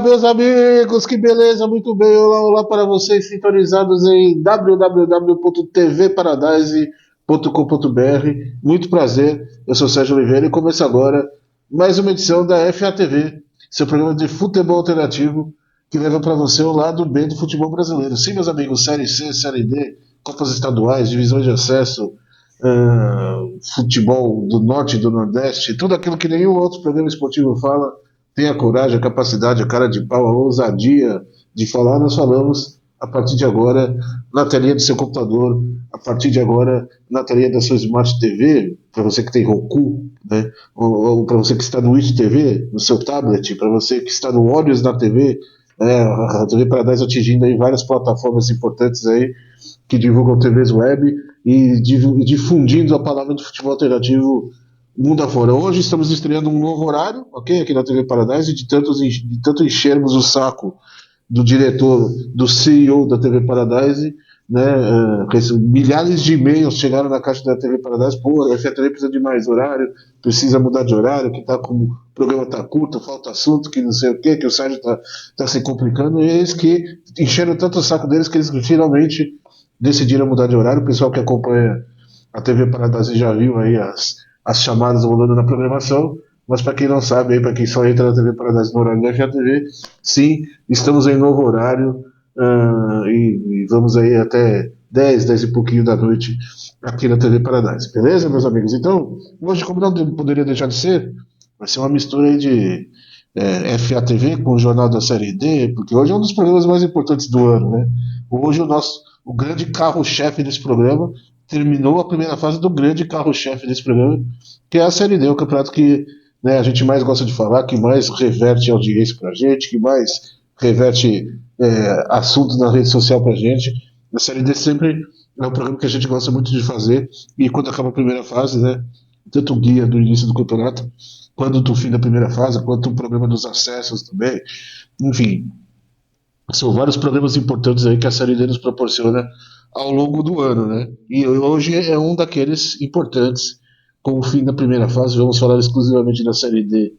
Meus amigos, que beleza, muito bem. Olá, olá para vocês sintonizados em www.tvparadise.com.br. Muito prazer, eu sou Sérgio Oliveira e começa agora mais uma edição da FATV, seu programa de futebol alternativo que leva para você o lado B do futebol brasileiro. Sim, meus amigos, Série C, Série D, Copas Estaduais, divisões de acesso, futebol do Norte e do Nordeste, tudo aquilo que nenhum outro programa esportivo fala. Tem a coragem, a capacidade, a cara de pau, a ousadia de falar, nós falamos a partir de agora na telinha do seu computador, a partir de agora na telinha da sua Smart TV, para você que tem Roku, né? Ou para você que está no It TV, no seu tablet, para você que está no Olhos da TV, a TV Paradise atingindo aí várias plataformas importantes aí que divulgam TVs web e difundindo a palavra do futebol alternativo mundo afora. Hoje estamos estreando um novo horário, ok? Aqui na TV Paradise, de tanto enchermos o saco do diretor, do CEO da TV Paradise, né? Milhares de e-mails chegaram na caixa da TV Paradise, pô, a FATV precisa de mais horário, precisa mudar de horário, que tá com, o programa tá curto, falta assunto, que não sei o quê, que o site tá se complicando, e eles que encheram tanto o saco deles que eles finalmente decidiram mudar de horário. O pessoal que acompanha a TV Paradise já viu aí as chamadas rolando na programação, mas para quem não sabe, para quem só entra na TV Paradise no horário da FATV, sim, estamos em novo horário, e vamos aí até 10 e pouquinho da noite aqui na TV Paradise, beleza, meus amigos? Então, hoje, como não poderia deixar de ser, vai ser uma mistura aí de FATV com o Jornal da Série D, porque hoje é um dos programas mais importantes do ano, né? Hoje o grande carro-chefe desse programa terminou a primeira fase do grande carro-chefe desse programa, que é a Série D, o campeonato que, né, a gente mais gosta de falar, que mais reverte audiência pra gente, que mais reverte assuntos na rede social pra gente. A Série D sempre é um programa que a gente gosta muito de fazer, e quando acaba a primeira fase, né, tanto o guia do início do campeonato, quanto do fim da primeira fase, quanto o problema dos acessos também. Enfim, são vários programas importantes aí que a Série D nos proporciona ao longo do ano, né? E hoje é um daqueles importantes. Com o fim da primeira fase, vamos falar exclusivamente da Série D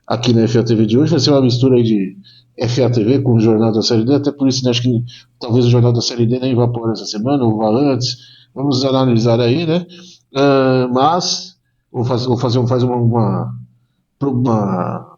aqui na FATV de hoje. Vai ser uma mistura aí de FATV com o Jornal da Série D, até por isso, né, acho que talvez o Jornal da Série D nem vá por essa semana, ou vá antes. Vamos analisar aí, né? Mas vou fazer uma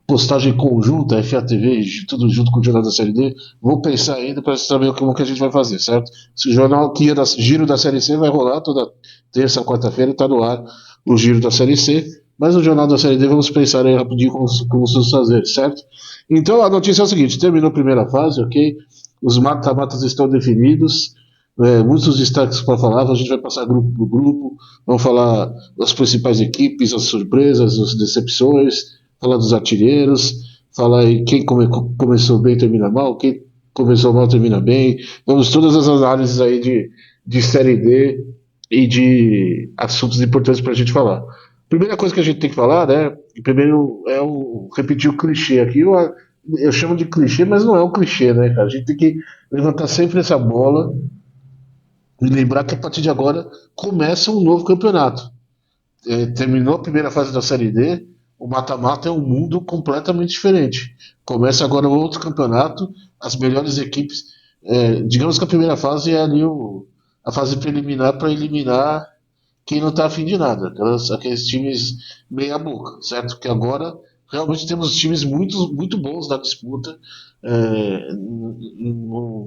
postagem conjunta, FATV, tudo junto com o Jornal da Série D. Vou pensar ainda para saber como que a gente vai fazer, certo? Se o jornal que ia Giro da Série C vai rolar toda terça, quarta-feira, está no ar o Giro da Série C, mas o Jornal da Série D vamos pensar aí rapidinho como vamos fazer, certo? Então a notícia é o seguinte: terminou a primeira fase, ok? Os mata-matas estão definidos. Muitos destaques para falar, a gente vai passar grupo por grupo, vamos falar das principais equipes, as surpresas, as decepções, falar dos artilheiros, falar aí quem começou bem termina mal, quem começou mal termina bem. Vamos todas as análises aí de Série D e de assuntos importantes para a gente falar. Primeira coisa que a gente tem que falar, né? Primeiro é repetir o clichê aqui. Eu chamo de clichê, mas não é um clichê, né, cara? A gente tem que levantar sempre essa bola e lembrar que a partir de agora começa um novo campeonato. Terminou a primeira fase da Série D, o mata-mata é um mundo completamente diferente. Começa agora outro campeonato, as melhores equipes. Digamos que a primeira fase é ali a fase preliminar para eliminar quem não está afim de nada, aqueles times meia boca, certo? Que agora realmente temos times muito, muito bons na disputa.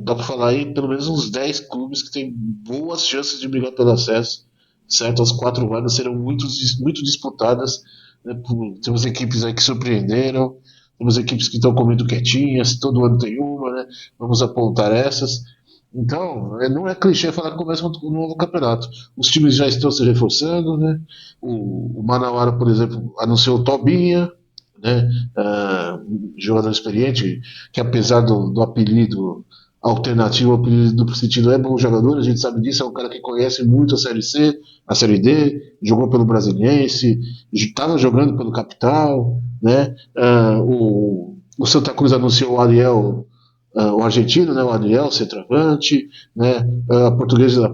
Dá para falar aí pelo menos uns 10 clubes que têm boas chances de brigar pelo acesso, certo? As quatro vagas serão muito disputadas. Né? Temos equipes aí que surpreenderam, temos equipes que estão comendo quietinhas, todo ano tem uma, né? Vamos apontar essas. Então, não é clichê falar que começa um novo campeonato. Os times já estão se reforçando, né? O Manauara, por exemplo, anunciou o Tobinha, né? Jogador experiente, que apesar do apelido alternativo, o apelido duplo sentido é bom jogador, a gente sabe disso, é um cara que conhece muito a Série C, a Série D, jogou pelo Brasiliense, estava jogando pelo Capital, né? O Santa Cruz anunciou o Ariel, o argentino, né, o Adriel, centroavante, né, a portuguesa,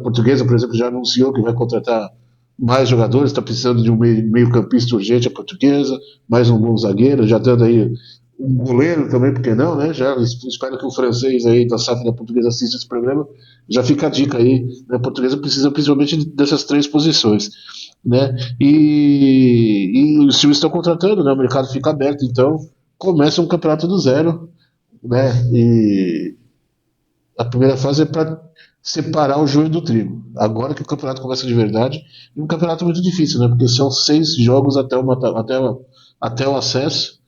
por exemplo, já anunciou que vai contratar mais jogadores, está precisando de um meio-campista urgente, a portuguesa, mais um bom zagueiro, já dando aí um goleiro também, por que não, né? Já espero que o francês aí da safra da portuguesa assista esse programa. Já fica a dica aí, né? A portuguesa precisa principalmente dessas três posições, né? E os times estão contratando, né? O mercado fica aberto, então começa um campeonato do zero, né? E a primeira fase é para separar o joio do trigo. Agora que o campeonato começa de verdade, e um campeonato muito difícil, né? Porque são 6 jogos até o acesso.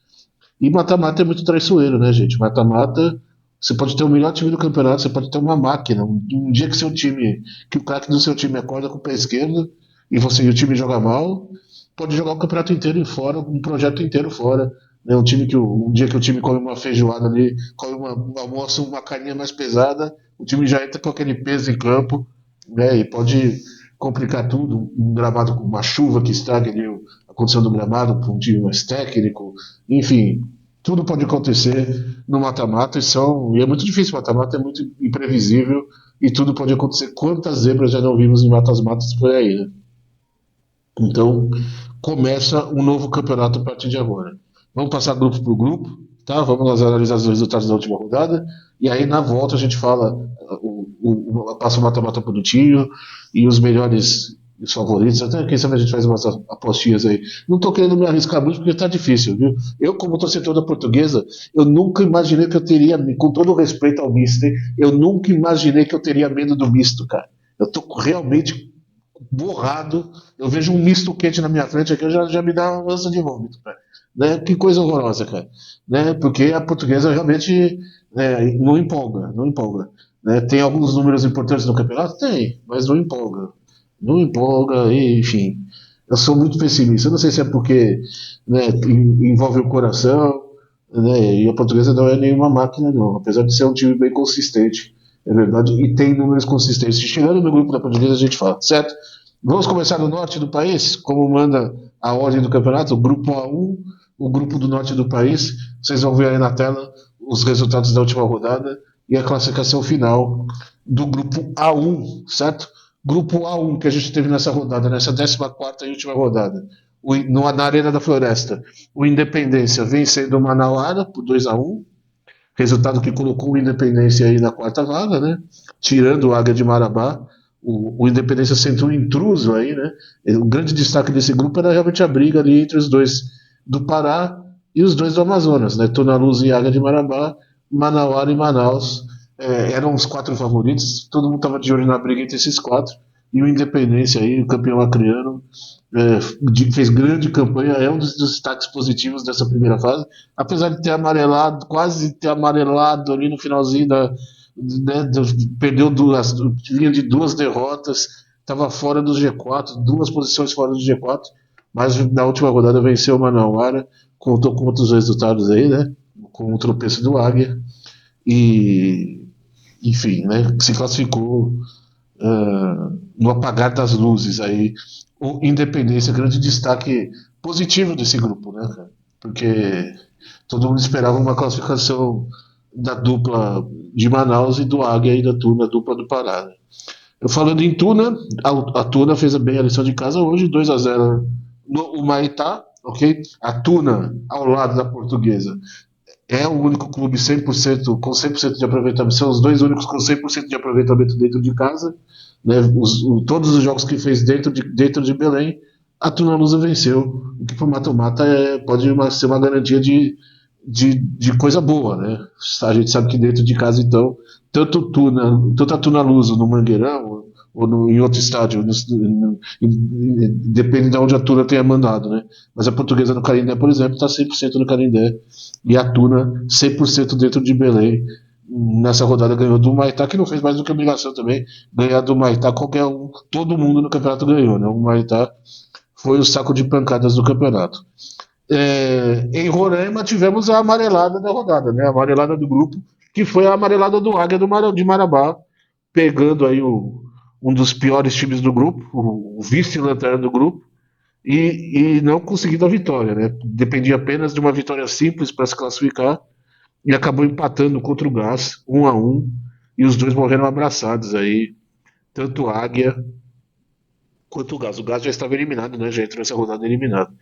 E mata-mata é muito traiçoeiro, né, gente? Mata-mata, você pode ter o melhor time do campeonato, você pode ter uma máquina. Um dia que seu time, que o craque do seu time acorda com o pé esquerdo e o time joga mal, pode jogar o campeonato inteiro fora, um projeto inteiro fora. Né? Um dia que o time come uma feijoada ali, come um almoço, uma carninha mais pesada, o time já entra com aquele peso em campo, né? E pode complicar tudo. Um gramado com uma chuva que estrague ali a condição do gramado para um time mais técnico, enfim, tudo pode acontecer no mata-mata e é muito difícil. Mata-mata é muito imprevisível e tudo pode acontecer. Quantas zebras já não vimos em matas-matas por aí, né? Então, começa um novo campeonato a partir de agora. Vamos passar grupo por grupo, tá? Vamos analisar os resultados da última rodada e aí na volta a gente fala, passa o mata-mata bonitinho e os melhores os favoritos. Até quem sabe a gente faz umas apostinhas aí. Não tô querendo me arriscar muito porque tá difícil, viu? Eu, como torcedor da portuguesa, eu nunca imaginei que eu teria, com todo o respeito ao Mister, eu nunca imaginei que eu teria medo do misto, cara. Eu tô realmente borrado. Eu vejo um misto quente na minha frente aqui, já me dá uma ânsia de vômito, cara. Né? Que coisa horrorosa, cara. Né? Porque a portuguesa realmente não empolga, não empolga. Né? Tem alguns números importantes no campeonato? Tem, mas não empolga. Não empolga, enfim. Eu sou muito pessimista. Eu não sei se é porque, né, envolve o coração, né, e a portuguesa não é nenhuma máquina, não. Apesar de ser um time bem consistente, é verdade, e tem números consistentes. Chegando no grupo da portuguesa, a gente fala, certo? Vamos começar no norte do país, como manda a ordem do campeonato, o grupo A1, o grupo do norte do país. Vocês vão ver aí na tela os resultados da última rodada e a classificação final do grupo A1, certo? Grupo A1 que a gente teve nessa rodada, nessa 14ª e última rodada, na Arena da Floresta. O Independência vencendo o Manauara por 2-1, resultado que colocou o Independência aí na quarta vaga, né? Tirando o Águia de Marabá. O Independência sentiu um intruso aí, né? O grande destaque desse grupo era realmente a briga ali entre os dois do Pará e os dois do Amazonas, né? Tonaluz e Águia de Marabá, Manauara e Manaus. Eram os 4 favoritos, todo mundo estava de olho na briga entre esses 4. E o Independência aí, o campeão acreano, fez grande campanha, é um dos destaques positivos dessa primeira fase, apesar de ter amarelado, quase ter amarelado ali no finalzinho né, perdeu vinha de 2 derrotas, estava fora do G4, 2 posições fora do G4, mas na última rodada venceu o Manauara, contou com outros resultados aí, né, com o tropeço do Águia, e enfim, né, se classificou no apagar das luzes aí. O Independência, grande destaque positivo desse grupo, né, cara? Porque todo mundo esperava uma classificação da dupla de Manaus e do Águia e da dupla do Pará. Né? Eu falando em Tuna, a Tuna fez bem a lição de casa hoje, 2-0 no Humaitá, ok? A Tuna, ao lado da Portuguesa, é o único clube 100% com 100% de aproveitamento, são os dois únicos com 100% de aproveitamento dentro de casa, né? Todos os jogos que fez dentro de Belém, a Tunalusa venceu, o que para o mata-mata pode ser uma garantia de coisa boa, né? A gente sabe que dentro de casa, então, tanto a Tunalusa no Mangueirão ou em outro estádio, depende de onde a Tuna tenha mandado, né? Mas a Portuguesa no Canindé, por exemplo, está 100% no Canindé e a Tuna 100% dentro de Belém. Nessa rodada ganhou do Maitá, que não fez mais do que obrigação também. Ganhar do Maitá, qualquer um, todo mundo no campeonato ganhou, né? O Maitá foi o saco de pancadas do campeonato. Em Roraima tivemos a amarelada da rodada, né? A amarelada do grupo, que foi a amarelada do Águia de Marabá, pegando aí um dos piores times do grupo, o vice-lanterna do grupo, e não conseguindo a vitória, né? Dependia apenas de uma vitória simples para se classificar e acabou empatando contra o Gás, 1-1, e os dois morreram abraçados aí, tanto o Águia quanto o Gás. O Gás já estava eliminado, né? Já entrou nessa rodada eliminado.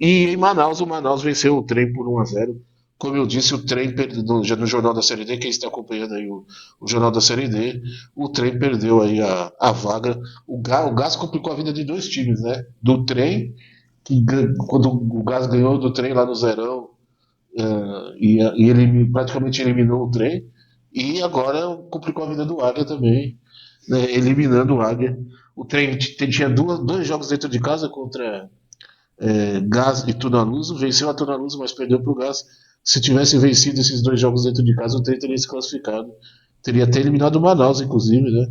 E em Manaus, o Manaus venceu o trem por 1-0, Como eu disse, o trem perdeu no Jornal da Série D, quem está acompanhando aí o Jornal da Série D, o trem perdeu aí a vaga. O Gás complicou a vida de dois times, né? Do trem, quando o Gás ganhou do trem lá no Zerão, e ele praticamente eliminou o trem, e agora complicou a vida do Águia também, né? Eliminando o Águia. O trem tinha dois jogos dentro de casa contra Gás e Tunaluso, venceu a Tunaluso, mas perdeu para o Gás. Se tivesse vencido esses dois jogos dentro de casa, o Trem teria se classificado. Teria até eliminado o Manaus, inclusive, né?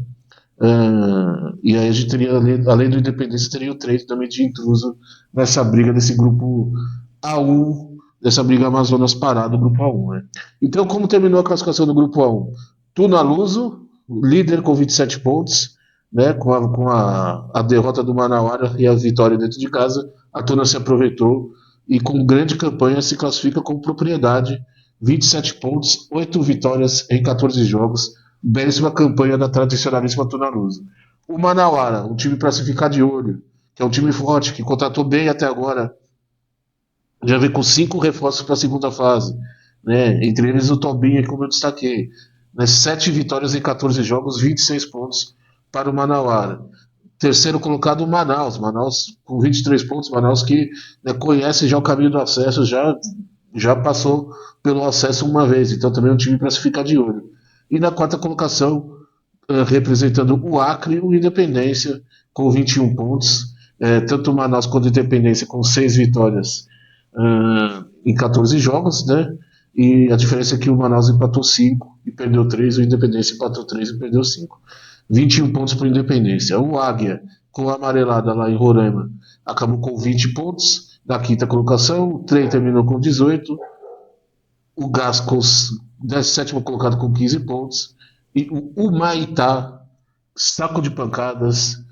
E aí a gente teria, além do Independência, teria o Trem também de intruso nessa briga desse grupo A1, dessa briga Amazonas Pará do grupo A1, né? Então, como terminou a classificação do grupo A1? Tunaluso, líder com 27 pontos, né? Com a derrota do Manauara e a vitória dentro de casa, a Tuna se aproveitou e com grande campanha se classifica com propriedade, 27 pontos, 8 vitórias em 14 jogos, belíssima campanha da tradicionalíssima Tuna Lusa. O Manauara, um time para se ficar de olho, que é um time forte, que contratou bem até agora, já vem com 5 reforços para a segunda fase, né? Entre eles o Tobinha, como eu destaquei, né? 7 vitórias em 14 jogos, 26 pontos para o Manauara. Terceiro colocado, o Manaus. Manaus com 23 pontos. Manaus que, né, conhece já o caminho do acesso, já passou pelo acesso uma vez. Então também é um time para se ficar de olho. E na quarta colocação, representando o Acre, o Independência, com 21 pontos. Tanto o Manaus quanto o Independência com 6 vitórias em 14 jogos, né? E a diferença é que o Manaus empatou 5 e perdeu 3, o Independência empatou 3 e perdeu 5. 21 pontos para o Independência. O Águia, com a amarelada lá em Roraima, acabou com 20 pontos na quinta colocação. O Trem terminou com 18. O Gás, com 17º colocado, com 15 pontos. E o Humaitá, saco de pancadas,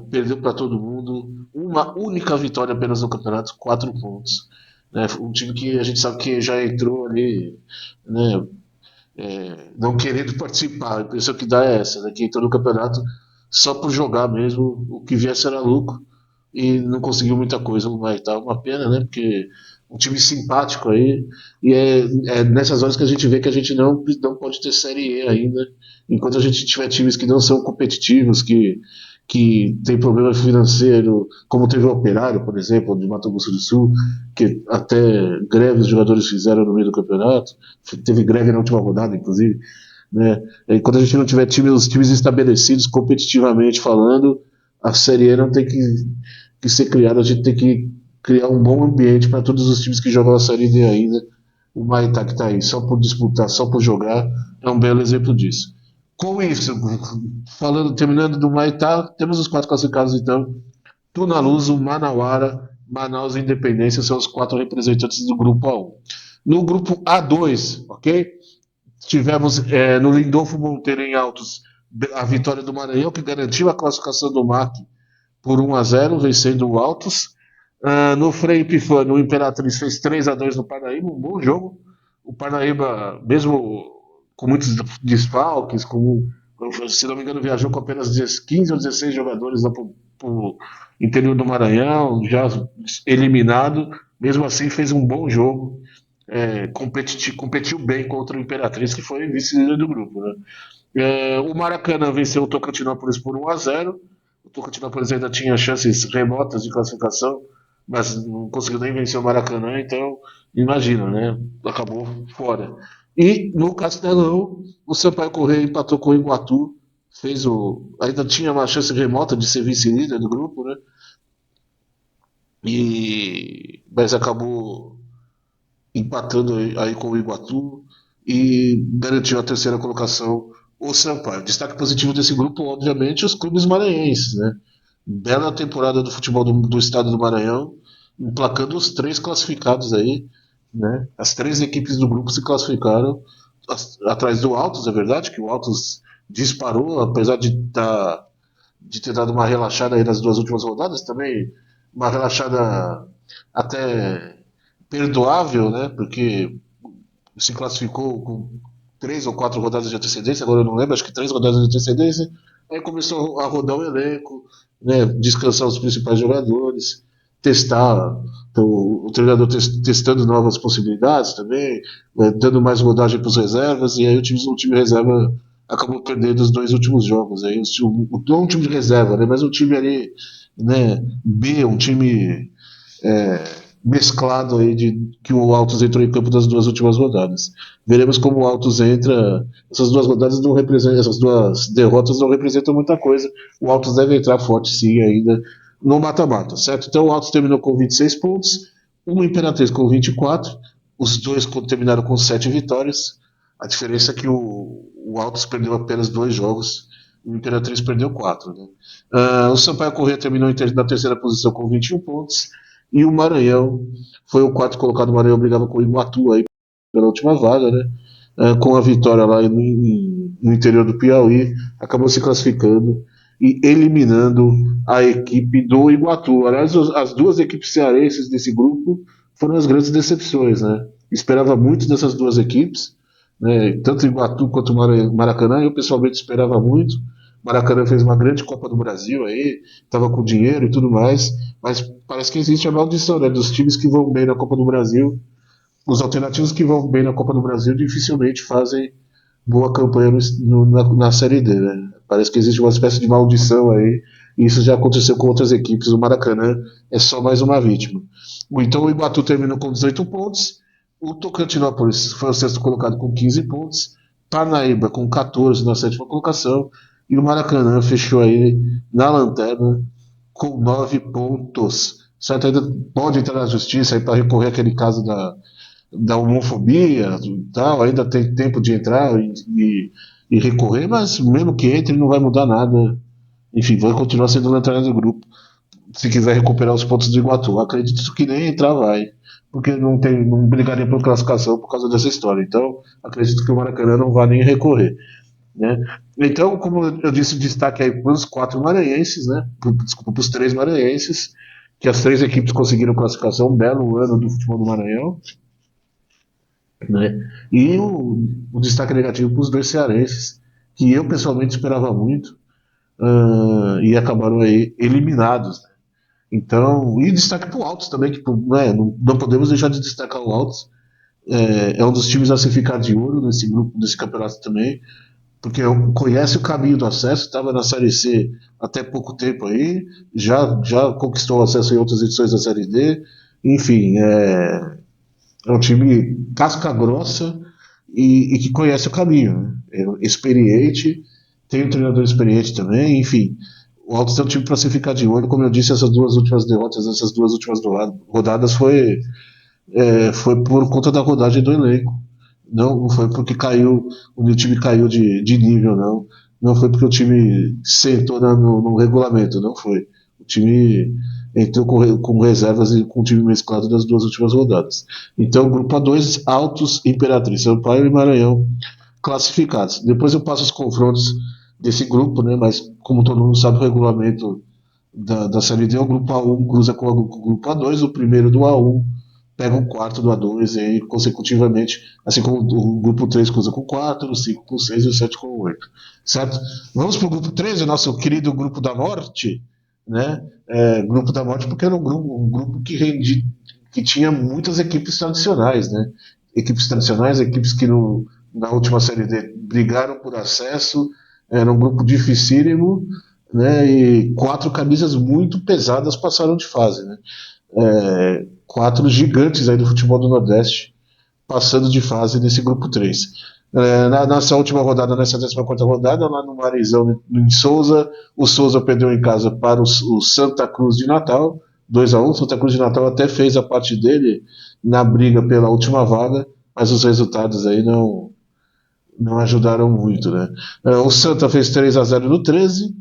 perdeu para todo mundo. Uma única vitória apenas no campeonato, 4 pontos. Né? Um time que a gente sabe que já entrou ali, né, não querendo participar. A impressão que dá é essa, né? Que entrou no campeonato só por jogar mesmo, o que viesse era lucro e não conseguiu muita coisa. Mas tá uma pena, né? Porque um time simpático aí, e é nessas horas que a gente vê que a gente não pode ter Série E ainda, enquanto a gente tiver times que não são competitivos, que tem problema financeiro, como teve o Operário, por exemplo, de Mato Grosso do Sul, que até greve os jogadores fizeram no meio do campeonato, teve greve na última rodada, inclusive, né? E quando a gente não tiver os times estabelecidos competitivamente falando, a Série E não tem que ser criada, a gente tem que criar um bom ambiente para todos os times que jogam a Série D ainda. O Maitá que está aí só por disputar, só por jogar, é um belo exemplo disso. Com isso, terminando do Maitá, temos os quatro classificados então. Tunaluso, Manauara, Manaus e Independência são os quatro representantes do grupo A1. No grupo A2, ok? Tivemos no Lindolfo Monteiro em Altos a vitória do Maranhão, que garantiu a classificação do MAC por 1-0, vencendo o Altos. No Frei Epifânio, o Imperatriz fez 3-2 no Parnaíba, um bom jogo. O Parnaíba, mesmo com muitos desfalques, se não me engano, viajou com apenas 15 ou 16 jogadores lá para o interior do Maranhão, já eliminado. Mesmo assim, fez um bom jogo. Competiu bem contra o Imperatriz, que foi vice-líder do grupo. Né? O Maracanã venceu o Tocantinópolis por 1-0. O Tocantinópolis ainda tinha chances remotas de classificação, mas não conseguiu nem vencer o Maracanã, então imagina, né? Acabou fora. E no Castelão, o Sampaio Corrêa empatou com o Iguatu, ainda tinha uma chance remota de ser vice-líder do grupo, né? Mas acabou empatando aí com o Iguatu e garantiu a terceira colocação o Sampaio. Destaque positivo desse grupo, obviamente, os clubes maranhenses, né? Bela temporada do futebol do estado do Maranhão, emplacando os três classificados aí, né? As três equipes do grupo se classificaram atrás do Altos, é verdade, que o Altos disparou, apesar de ter dado uma relaxada aí nas duas últimas rodadas, também uma relaxada até perdoável, né? Porque se classificou com 3 ou 4 rodadas de antecedência, agora eu não lembro, acho que 3 rodadas de antecedência. Aí começou a rodar o elenco, né? Descansar os principais jogadores, testar Então, o treinador testando novas possibilidades também, dando mais rodagem para os reservas, e aí o time reserva acabou perdendo os dois últimos jogos. Aí, não um time de reserva, né, mas um time ali, né, B, um time é, mesclado aí de que o Altos entrou em campo das duas últimas rodadas. Veremos como o Altos entra. Essas duas rodadas não representam, essas duas derrotas não representam muita coisa. O Altos deve entrar forte sim ainda no mata-mata, certo? Então o Altos terminou com 26 pontos, o Imperatriz com 24, os dois terminaram com 7 vitórias. A diferença é que o Altos perdeu apenas 2 jogos, o Imperatriz perdeu 4. Né? O Sampaio Corrêa terminou na terceira posição com 21 pontos, e o Maranhão foi o quarto colocado. O Maranhão brigava com o Iguatu aí pela última vaga, né? Com a vitória lá no interior do Piauí, acabou se classificando e eliminando a equipe do Iguatu. Aliás, as duas equipes cearenses desse grupo foram as grandes decepções, né? Esperava muito dessas duas equipes, né? Tanto o Iguatu quanto o Maracanã. Eu pessoalmente esperava muito. O Maracanã fez uma grande Copa do Brasil aí, estava com dinheiro e tudo mais, mas parece que existe a maldição, né? Dos times que vão bem na Copa do Brasil, os alternativos que vão bem na Copa do Brasil dificilmente fazem boa campanha na Série D, né? Parece que existe uma espécie de maldição aí, e isso já aconteceu com outras equipes. O Maracanã é só mais uma vítima. Então o Iguatu terminou com 18 pontos, o Tocantinópolis foi o sexto colocado com 15 pontos, Parnaíba com 14 na sétima colocação, e o Maracanã fechou aí na lanterna com 9 pontos. Certo? Ainda pode entrar na justiça para recorrer aquele caso da homofobia e tal, ainda tem tempo de entrar e recorrer, mas mesmo que entre, não vai mudar nada. Enfim, vai continuar sendo lanterna do grupo. Se quiser recuperar os pontos do Iguatu, acredito que nem entrar vai, porque não brigaria por classificação por causa dessa história. Então, acredito que o Maracanã não vai nem recorrer. Né? Então, como eu disse, destaque aí para os 4 maranhenses, né? Desculpa, para os 3 maranhenses, que as 3 equipes conseguiram classificação, um belo ano do futebol do Maranhão. Né? E o destaque negativo para os 2 cearenses, que eu pessoalmente esperava muito, e acabaram aí eliminados. Né? Então, e destaque para o Altos também, que né, não podemos deixar de destacar o Altos. É um dos times a se ficar de olho nesse grupo, nesse campeonato também, porque conhece o caminho do acesso, estava na Série C até pouco tempo aí, já conquistou acesso em outras edições da Série D. Enfim, é um time casca grossa e que conhece o caminho. Né? É experiente, tem um treinador experiente também, enfim. O Altos tem um time para se ficar de olho. Como eu disse, essas duas últimas derrotas, essas duas últimas rodadas foi por conta da rodagem do elenco. Não foi porque o time caiu de nível, não. Não foi porque o time sentou no regulamento, não foi. O time entrou com reservas e com o time mesclado das duas últimas rodadas. Então, grupo A2, Altos, Imperatriz, Sampaio e Maranhão classificados. Depois eu passo os confrontos desse grupo, né? Mas como todo mundo sabe, o regulamento da Série D, o grupo A1 cruza com o grupo A2, o primeiro do A1 pega o quarto do A2 e aí, consecutivamente, assim como o grupo 3 cruza com o 4, o 5 com o 6 e o 7 com o 8. Certo? Vamos para o grupo 13, o nosso querido grupo da morte, né? Grupo da morte porque era um grupo que tinha muitas equipes tradicionais, né? Equipes tradicionais, equipes que na última Série D brigaram por acesso, era um grupo dificílimo, né? E 4 camisas muito pesadas passaram de fase, né? 4 gigantes aí do futebol do Nordeste passando de fase nesse grupo 3. Na nossa última rodada, nessa 14ª rodada, lá no Marizão, em Souza, o Souza perdeu em casa para o Santa Cruz de Natal, 2-1. Santa Cruz de Natal até fez a parte dele na briga pela última vaga, mas os resultados aí não ajudaram muito. Né? O Santa fez 3-0 no 13,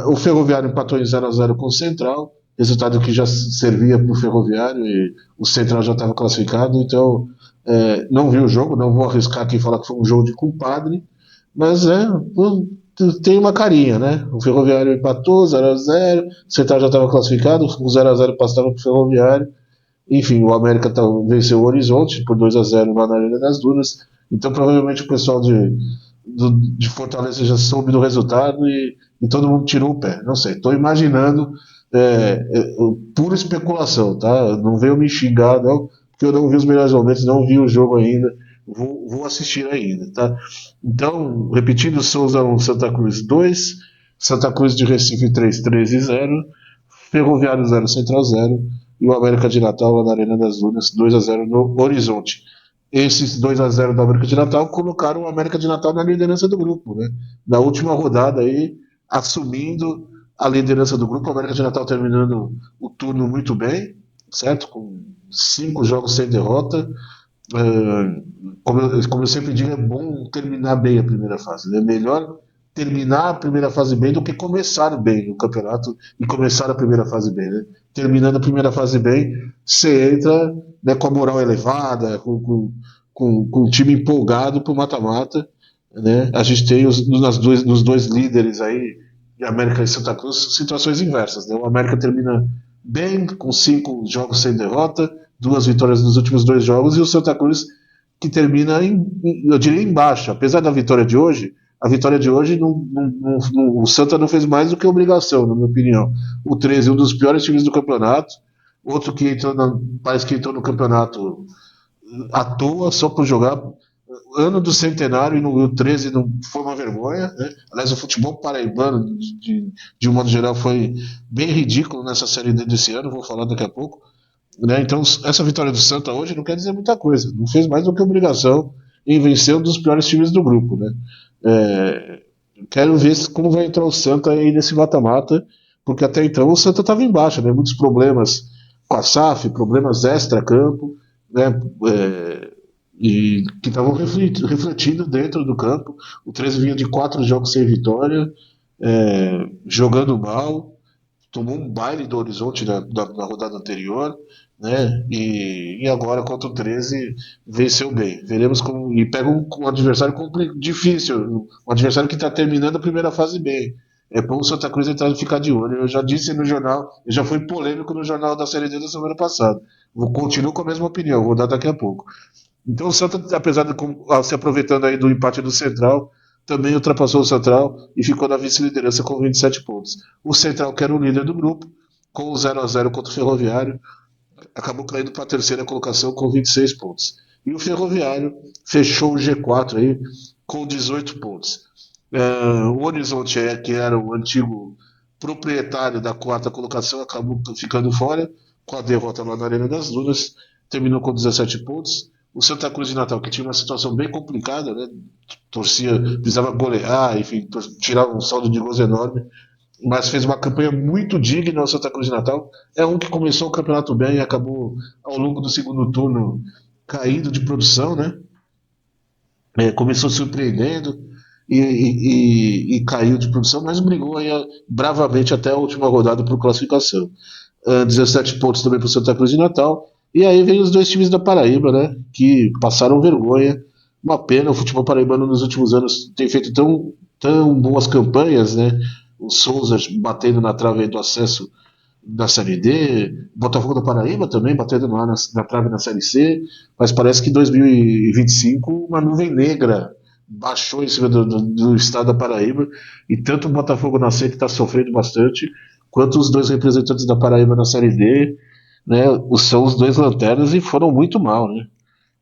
o Ferroviário empatou em 0-0 com o Central, resultado que já servia para o Ferroviário e o Central já estava classificado, então não vi o jogo, não vou arriscar aqui falar que foi um jogo de compadre, mas tem uma carinha, né? O Ferroviário empatou 0-0, o Central já estava classificado, o 0-0 passava para o Ferroviário, enfim, o América venceu o Horizonte por 2-0 lá na Arena das Dunas, então provavelmente o pessoal de Fortaleza já soube do resultado e todo mundo tirou o pé. Não sei, estou imaginando pura especulação, tá? Não veio me xingar, não, porque eu não vi os melhores momentos, não vi o jogo ainda, vou assistir ainda, tá? Então, repetindo, Souza 1, Santa Cruz 2, Santa Cruz de Recife 3, 13 0, Ferroviário 0, Central 0 e o América de Natal lá na Arena das Dunas 2 a 0 no Horizonte. Esses 2 a 0 da América de Natal colocaram o América de Natal na liderança do grupo, né? Na última rodada aí, assumindo a liderança do grupo, o América de Natal terminando o turno muito bem, certo? Com 5 jogos sem derrota. Como eu sempre digo, é bom terminar bem a primeira fase. É melhor terminar a primeira fase bem do que começar bem no campeonato e começar a primeira fase bem. Né? Terminando a primeira fase bem, você entra, né, com a moral elevada, com o time empolgado para o mata-mata. Né? A gente tem nos dois líderes aí, de América e Santa Cruz, situações inversas. Né? O América termina bem, com 5 jogos sem derrota, 2 vitórias nos últimos 2 jogos, e o Santa Cruz que termina, eu diria, embaixo. Apesar da vitória de hoje, a vitória de hoje, o Santa não fez mais do que obrigação, na minha opinião. O 13, um dos piores times do campeonato, outro que parece que entrou no campeonato à toa, só por jogar. Ano do centenário e o 13 não foi uma vergonha. Né? Aliás, o futebol paraibano, de um modo geral, foi bem ridículo nessa Série D desse ano, vou falar daqui a pouco. Né? Então, essa vitória do Santa hoje não quer dizer muita coisa. Não fez mais do que obrigação em vencer um dos piores times do grupo. Né? É, quero ver como vai entrar o Santa aí nesse mata-mata, porque até então o Santa estava embaixo, né? Muitos problemas com a SAF, problemas extra-campo, né? E que estavam refletindo dentro do campo. O 13 vinha de 4 jogos sem vitória, jogando mal, tomou um baile do Horizonte na rodada anterior, né? E agora contra o 13 venceu bem. Veremos como. E pega um adversário difícil, um adversário que está terminando a primeira fase bem. É bom o Santa Cruz entrar e ficar de olho. Eu já disse no jornal, eu já fui polêmico no jornal da Série D da semana passada. Continuo com a mesma opinião, vou dar daqui a pouco. Então o Santa, apesar de se aproveitando aí do empate do Central, também ultrapassou o Central e ficou na vice-liderança com 27 pontos. O Central, que era o líder do grupo, com o 0 a 0 contra o Ferroviário, acabou caindo para a terceira colocação com 26 pontos. E o Ferroviário fechou o G4 aí com 18 pontos. O Horizonte, que era o antigo proprietário da quarta colocação, acabou ficando fora com a derrota lá na Arena das Dunas, terminou com 17 pontos. O Santa Cruz de Natal, que tinha uma situação bem complicada, né? Torcia, precisava golear, enfim, tirar um saldo de gols enorme, mas fez uma campanha muito digna ao Santa Cruz de Natal. É um que começou o campeonato bem e acabou, ao longo do segundo turno, caindo de produção, né? Começou surpreendendo e caiu de produção, mas brigou aí bravamente até a última rodada por classificação. 17 pontos também para o Santa Cruz de Natal. E aí vem os dois times da Paraíba, né? Que passaram vergonha. Uma pena, o futebol paraibano nos últimos anos tem feito tão boas campanhas, né? O Souza batendo na trave do acesso da Série D, Botafogo da Paraíba também batendo lá na trave na Série C, mas parece que em 2025 uma nuvem negra baixou em cima do estado da Paraíba e tanto o Botafogo na C que está sofrendo bastante, quanto os dois representantes da Paraíba na Série D, né, são os dois lanternas e foram muito mal, né?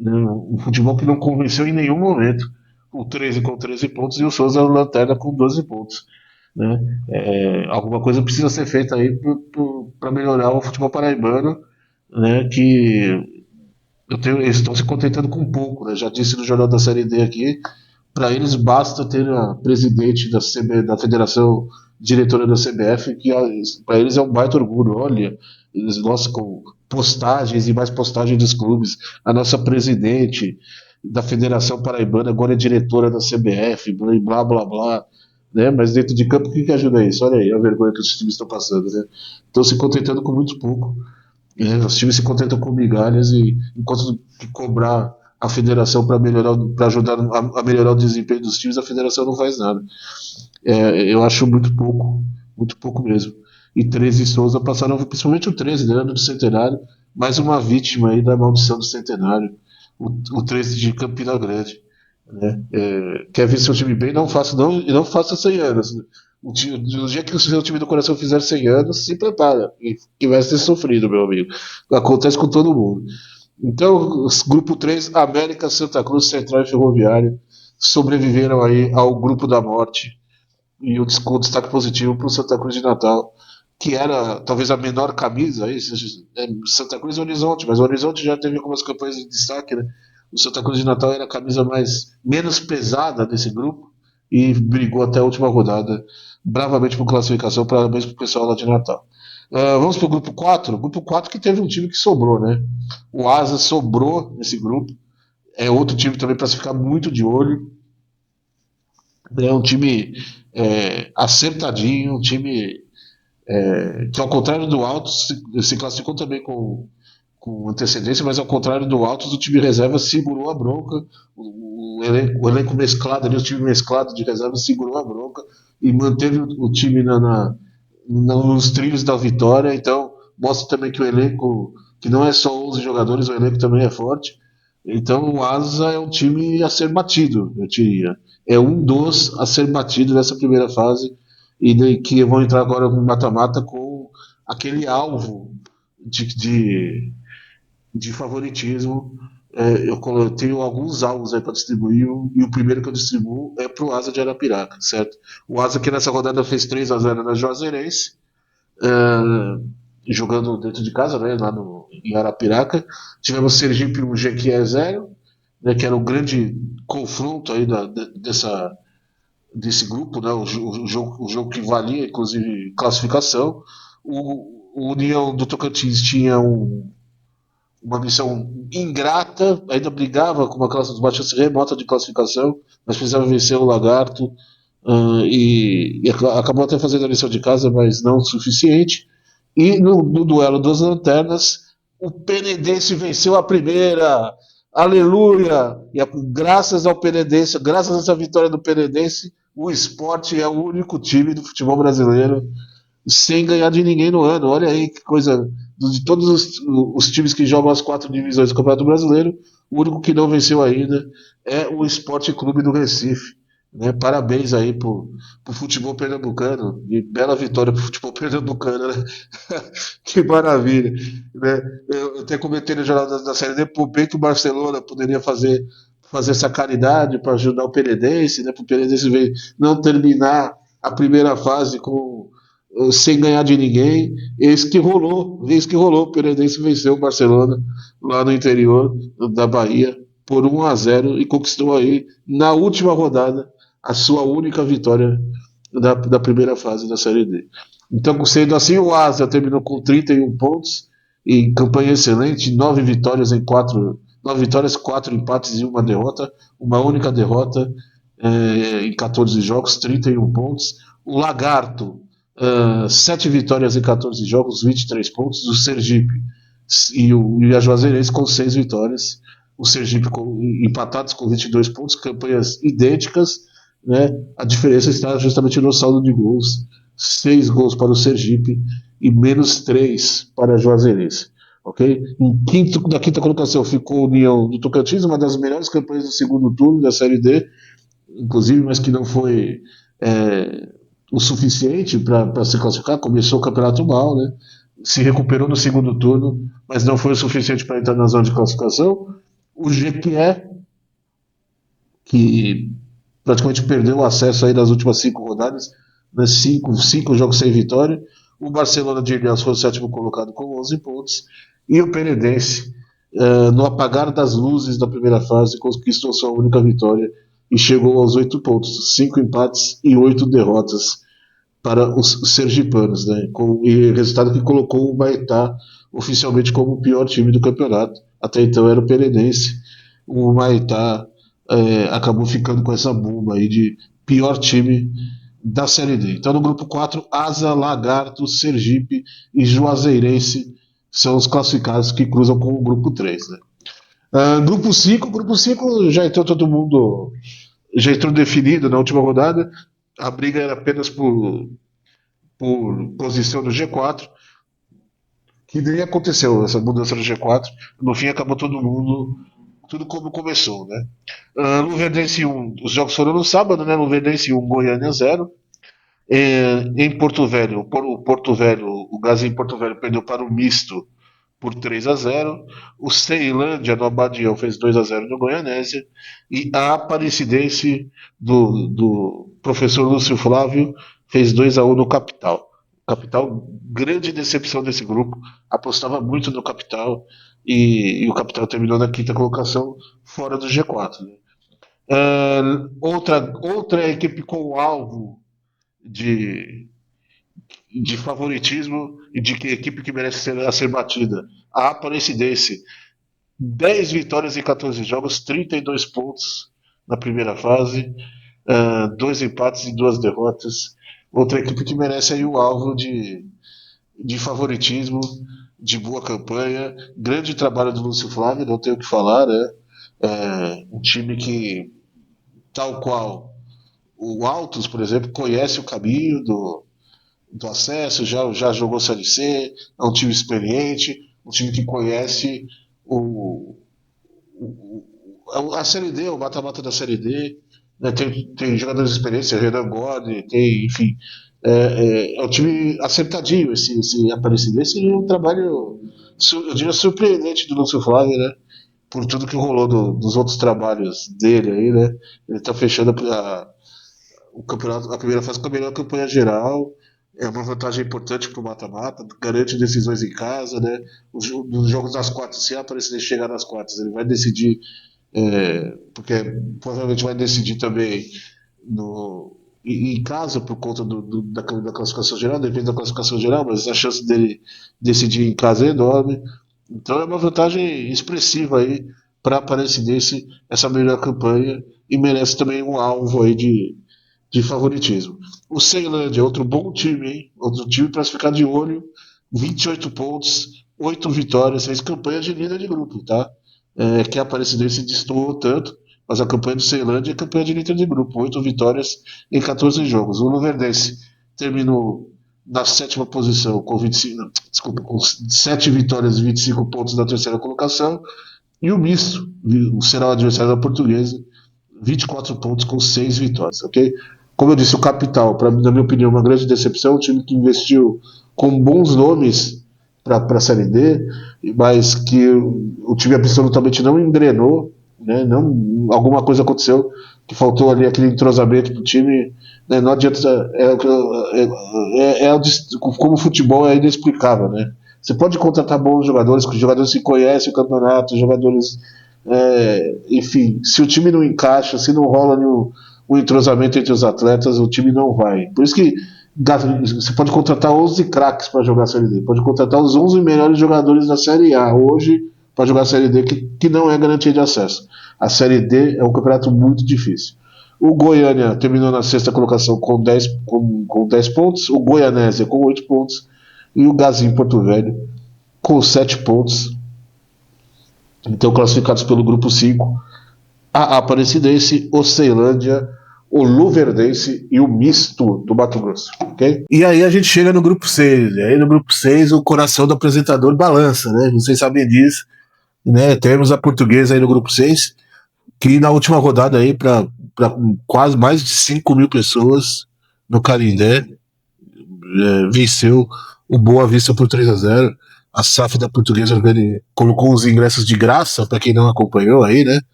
Um futebol que não convenceu em nenhum momento. O 13 com 13 pontos e o Souza lanterna com 12 pontos. Né? Alguma coisa precisa ser feita aí para melhorar o futebol paraibano, né? Que eles estão se contentando com pouco. Né? Já disse no Jornal da Série D aqui, para eles basta ter a presidente da Federação Diretora da CBF, que para eles é um baita orgulho. Olha, eles nossa, com postagens e mais postagens dos clubes, a nossa presidente da Federação Paraibana agora é diretora da CBF, blá blá blá. Né? Mas dentro de campo, o que ajuda isso? Olha aí a vergonha que os times estão passando. Né? Estão se contentando com muito pouco. Os times se contentam com migalhas e enquanto que cobrar a federação para ajudar a melhorar o desempenho dos times, a federação não faz nada. Eu acho muito pouco mesmo. E 13 e Souza passaram, principalmente o 13, né, ano do centenário, mais uma vítima aí da maldição do centenário, o 13 de Campina Grande. Né? Quer ver seu time bem? Não faça 100 anos. No dia que o seu time do coração fizer 100 anos, se prepara. E que vai ser sofrido, meu amigo. Acontece com todo mundo. Então, grupo 3, América, Santa Cruz, Central e Ferroviário sobreviveram aí ao grupo da morte. E com destaque positivo para o Santa Cruz de Natal, que era talvez a menor camisa aí, Santa Cruz e Horizonte, mas o Horizonte já teve algumas campanhas de destaque, né? O Santa Cruz de Natal era a camisa menos pesada desse grupo e brigou até a última rodada, bravamente por classificação, parabéns para o pessoal lá de Natal. Vamos para o grupo 4 que teve um time que sobrou, né? O Asa sobrou nesse grupo, é outro time também para se ficar muito de olho. É um time acertadinho, um time que, ao contrário do Altos, se classificou também com antecedência, mas ao contrário do Altos, o time reserva segurou a bronca. O elenco mesclado, ali, o time mesclado de reserva segurou a bronca e manteve o time nos trilhos da vitória. Então, mostra também que o elenco, que não é só 11 jogadores, o elenco também é forte. Então, o Asa é um time a ser batido, eu diria. É um dos a ser batido nessa primeira fase e que vão entrar agora no mata-mata com aquele alvo de, de, de favoritismo. Eu tenho alguns alvos aí para distribuir e o primeiro que eu distribuo é para o Asa de Arapiraca, certo? O Asa que nessa rodada fez 3-0 na Juazeirense, é, jogando dentro de casa, né, lá em Arapiraca. Tivemos Sergipe 1, Jequié 0, né, que era o grande confronto aí desse grupo, né, o jogo que valia, inclusive, classificação. O União do Tocantins tinha uma missão ingrata, ainda brigava com uma chance remota de classificação, mas precisava vencer o Lagarto e acabou até fazendo a lição de casa, mas não o suficiente. E no duelo das lanternas, o Penedense venceu a primeira. Aleluia! Graças ao Penedense, graças a essa vitória do Penedense, o Sport é o único time do futebol brasileiro sem ganhar de ninguém no ano. Olha aí que coisa. De todos os times que jogam as 4 divisões do Campeonato Brasileiro, o único que não venceu ainda é o Esporte Clube do Recife. Né? Parabéns aí pro futebol pernambucano. E bela vitória pro futebol pernambucano, né? Que maravilha. Né? Eu até comentei no Jornal da Série D, pô, bem que o Barcelona poderia fazer essa caridade para ajudar o Penedense, né? Para o Penedense não terminar a primeira fase sem ganhar de ninguém. Eis que rolou. O Penedense venceu o Barcelona lá no interior da Bahia por 1-0 e conquistou aí, na última rodada, a sua única vitória da primeira fase da Série D. Então, sendo assim, o Asa terminou com 31 pontos, em campanha excelente, 9 vitórias, 4 empates e uma derrota, uma única derrota em 14 jogos, 31 pontos. O Lagarto, 7 vitórias em 14 jogos, 23 pontos. O Sergipe e a Juazeirense com 6 vitórias. O Sergipe empatados com 22 pontos, campanhas idênticas, né? A diferença está justamente no saldo de gols. 6 gols para o Sergipe e menos 3 para a Juazeirense. Ok? Na quinta colocação ficou a União do Tocantins, uma das melhores campanhas do segundo turno da Série D, inclusive, mas que não foi é, o suficiente para se classificar. Começou o campeonato mal, né? Se recuperou no segundo turno, mas não foi o suficiente para entrar na zona de classificação. O Jequié, que praticamente perdeu o acesso aí nas últimas 5 rodadas, né? Cinco jogos sem vitória. O Barcelona de Ilhéus foi o sétimo colocado com 11 pontos. E o Penedense, no apagar das luzes da primeira fase, conquistou sua única vitória e chegou aos 8 pontos, 5 empates e 8 derrotas para os sergipanos, né? E resultado que colocou o Maitá oficialmente como o pior time do campeonato. Até então era o Penedense. O Maitá acabou ficando com essa bomba aí de pior time da Série D. Então no grupo 4, Asa, Lagarto, Sergipe e Juazeirense são os classificados que cruzam com o grupo 3. Né? Grupo 5 já entrou todo mundo, já entrou definido na última rodada. A briga era apenas por posição no G4, que nem aconteceu essa mudança no G4. No fim acabou todo mundo, tudo como começou, né? Luverdense 1, os jogos foram no sábado, né? Luverdense 1, Goiânia 0. Em Porto Velho, o Porto Velho, o Gás em Porto Velho perdeu para o Misto por 3-0. O Ceilândia no Abadião fez 2-0 no Goianésia. E a Aparecidense do professor Lúcio Flávio fez 2-1 no Capital. Capital, grande decepção desse grupo, apostava muito no Capital e o Capital terminou na quinta colocação, fora do G4. Né? Outra equipe com alvo de, de favoritismo e de que equipe que merece ser batida. A Aparecidense, 10 vitórias em 14 jogos, 32 pontos na primeira fase, 2 empates e 2 derrotas. Outra equipe que merece aí o alvo de favoritismo, de boa campanha, grande trabalho do Lúcio Flávio, não tenho o que falar, né? Um time que, tal qual o Altos, por exemplo, conhece o caminho do acesso, já jogou Série C, é um time experiente, um time que conhece o, a Série D, o mata-mata da Série D, né, tem jogadores de experiência, Renan Gode, tem, enfim, é um time acertadinho esse Aparecidense e um trabalho, eu diria, surpreendente do Lúcio Flávio, né? Por tudo que rolou dos outros trabalhos dele aí, né? Ele tá fechando o campeonato, a primeira fase com a melhor campanha geral. É uma vantagem importante para o mata-mata, garante decisões em casa, né? Nos jogos das quartas, se a Aparecidense chegar nas quartas, ele vai decidir, porque provavelmente vai decidir também em casa por conta da classificação geral, depende da classificação geral, mas a chance dele decidir em casa é enorme. Então é uma vantagem expressiva aí para a Aparecidense essa melhor campanha e merece também um alvo aí de favoritismo. O Ceilândia, outro bom time, hein? Outro time para ficar de olho, 28 pontos, 8 vitórias, fez campanha de líder de grupo, tá? Que a Aparecidense destoou tanto, mas a campanha do Ceilândia é campanha de líder de grupo, 8 vitórias em 14 jogos. O Luverdense terminou na sétima posição com 25, não, desculpa, com 7 vitórias e 25 pontos na terceira colocação. E o Misto, será o adversário da Portuguesa, 24 pontos com 6 vitórias, ok? Como eu disse, o Capital, na minha opinião, uma grande decepção, um time que investiu com bons nomes para a Série D, mas que o time absolutamente não engrenou, né? Não, alguma coisa aconteceu, que faltou ali aquele entrosamento para o time, né? Não adianta, como o futebol é inexplicável, né? Você pode contratar bons jogadores, que os jogadores se conhecem o campeonato, os jogadores, enfim, se o time não encaixa, se não rola o entrosamento entre os atletas, o time não vai. Por isso que você pode contratar 11 craques para jogar a Série D, pode contratar os 11 melhores jogadores da Série A hoje para jogar a Série D, que não é garantia de acesso. A Série D é um campeonato muito difícil. O Goiânia terminou na sexta colocação com 10 pontos, o Goianésia com 8 pontos e o Gazinho Porto Velho com 7 pontos. Então, classificados pelo grupo 5, a Aparecidense, o Ceilândia, o Luverdense e o Misto do Mato Grosso, ok? E aí a gente chega no grupo 6, e aí no grupo 6 o coração do apresentador balança, né? Vocês sabem disso, né? Temos a Portuguesa aí no grupo 6, que na última rodada aí para quase mais de 5 mil pessoas no Canindé, venceu o Boa Vista por 3-0. A SAF da Portuguesa colocou os ingressos de graça para quem não acompanhou aí, né?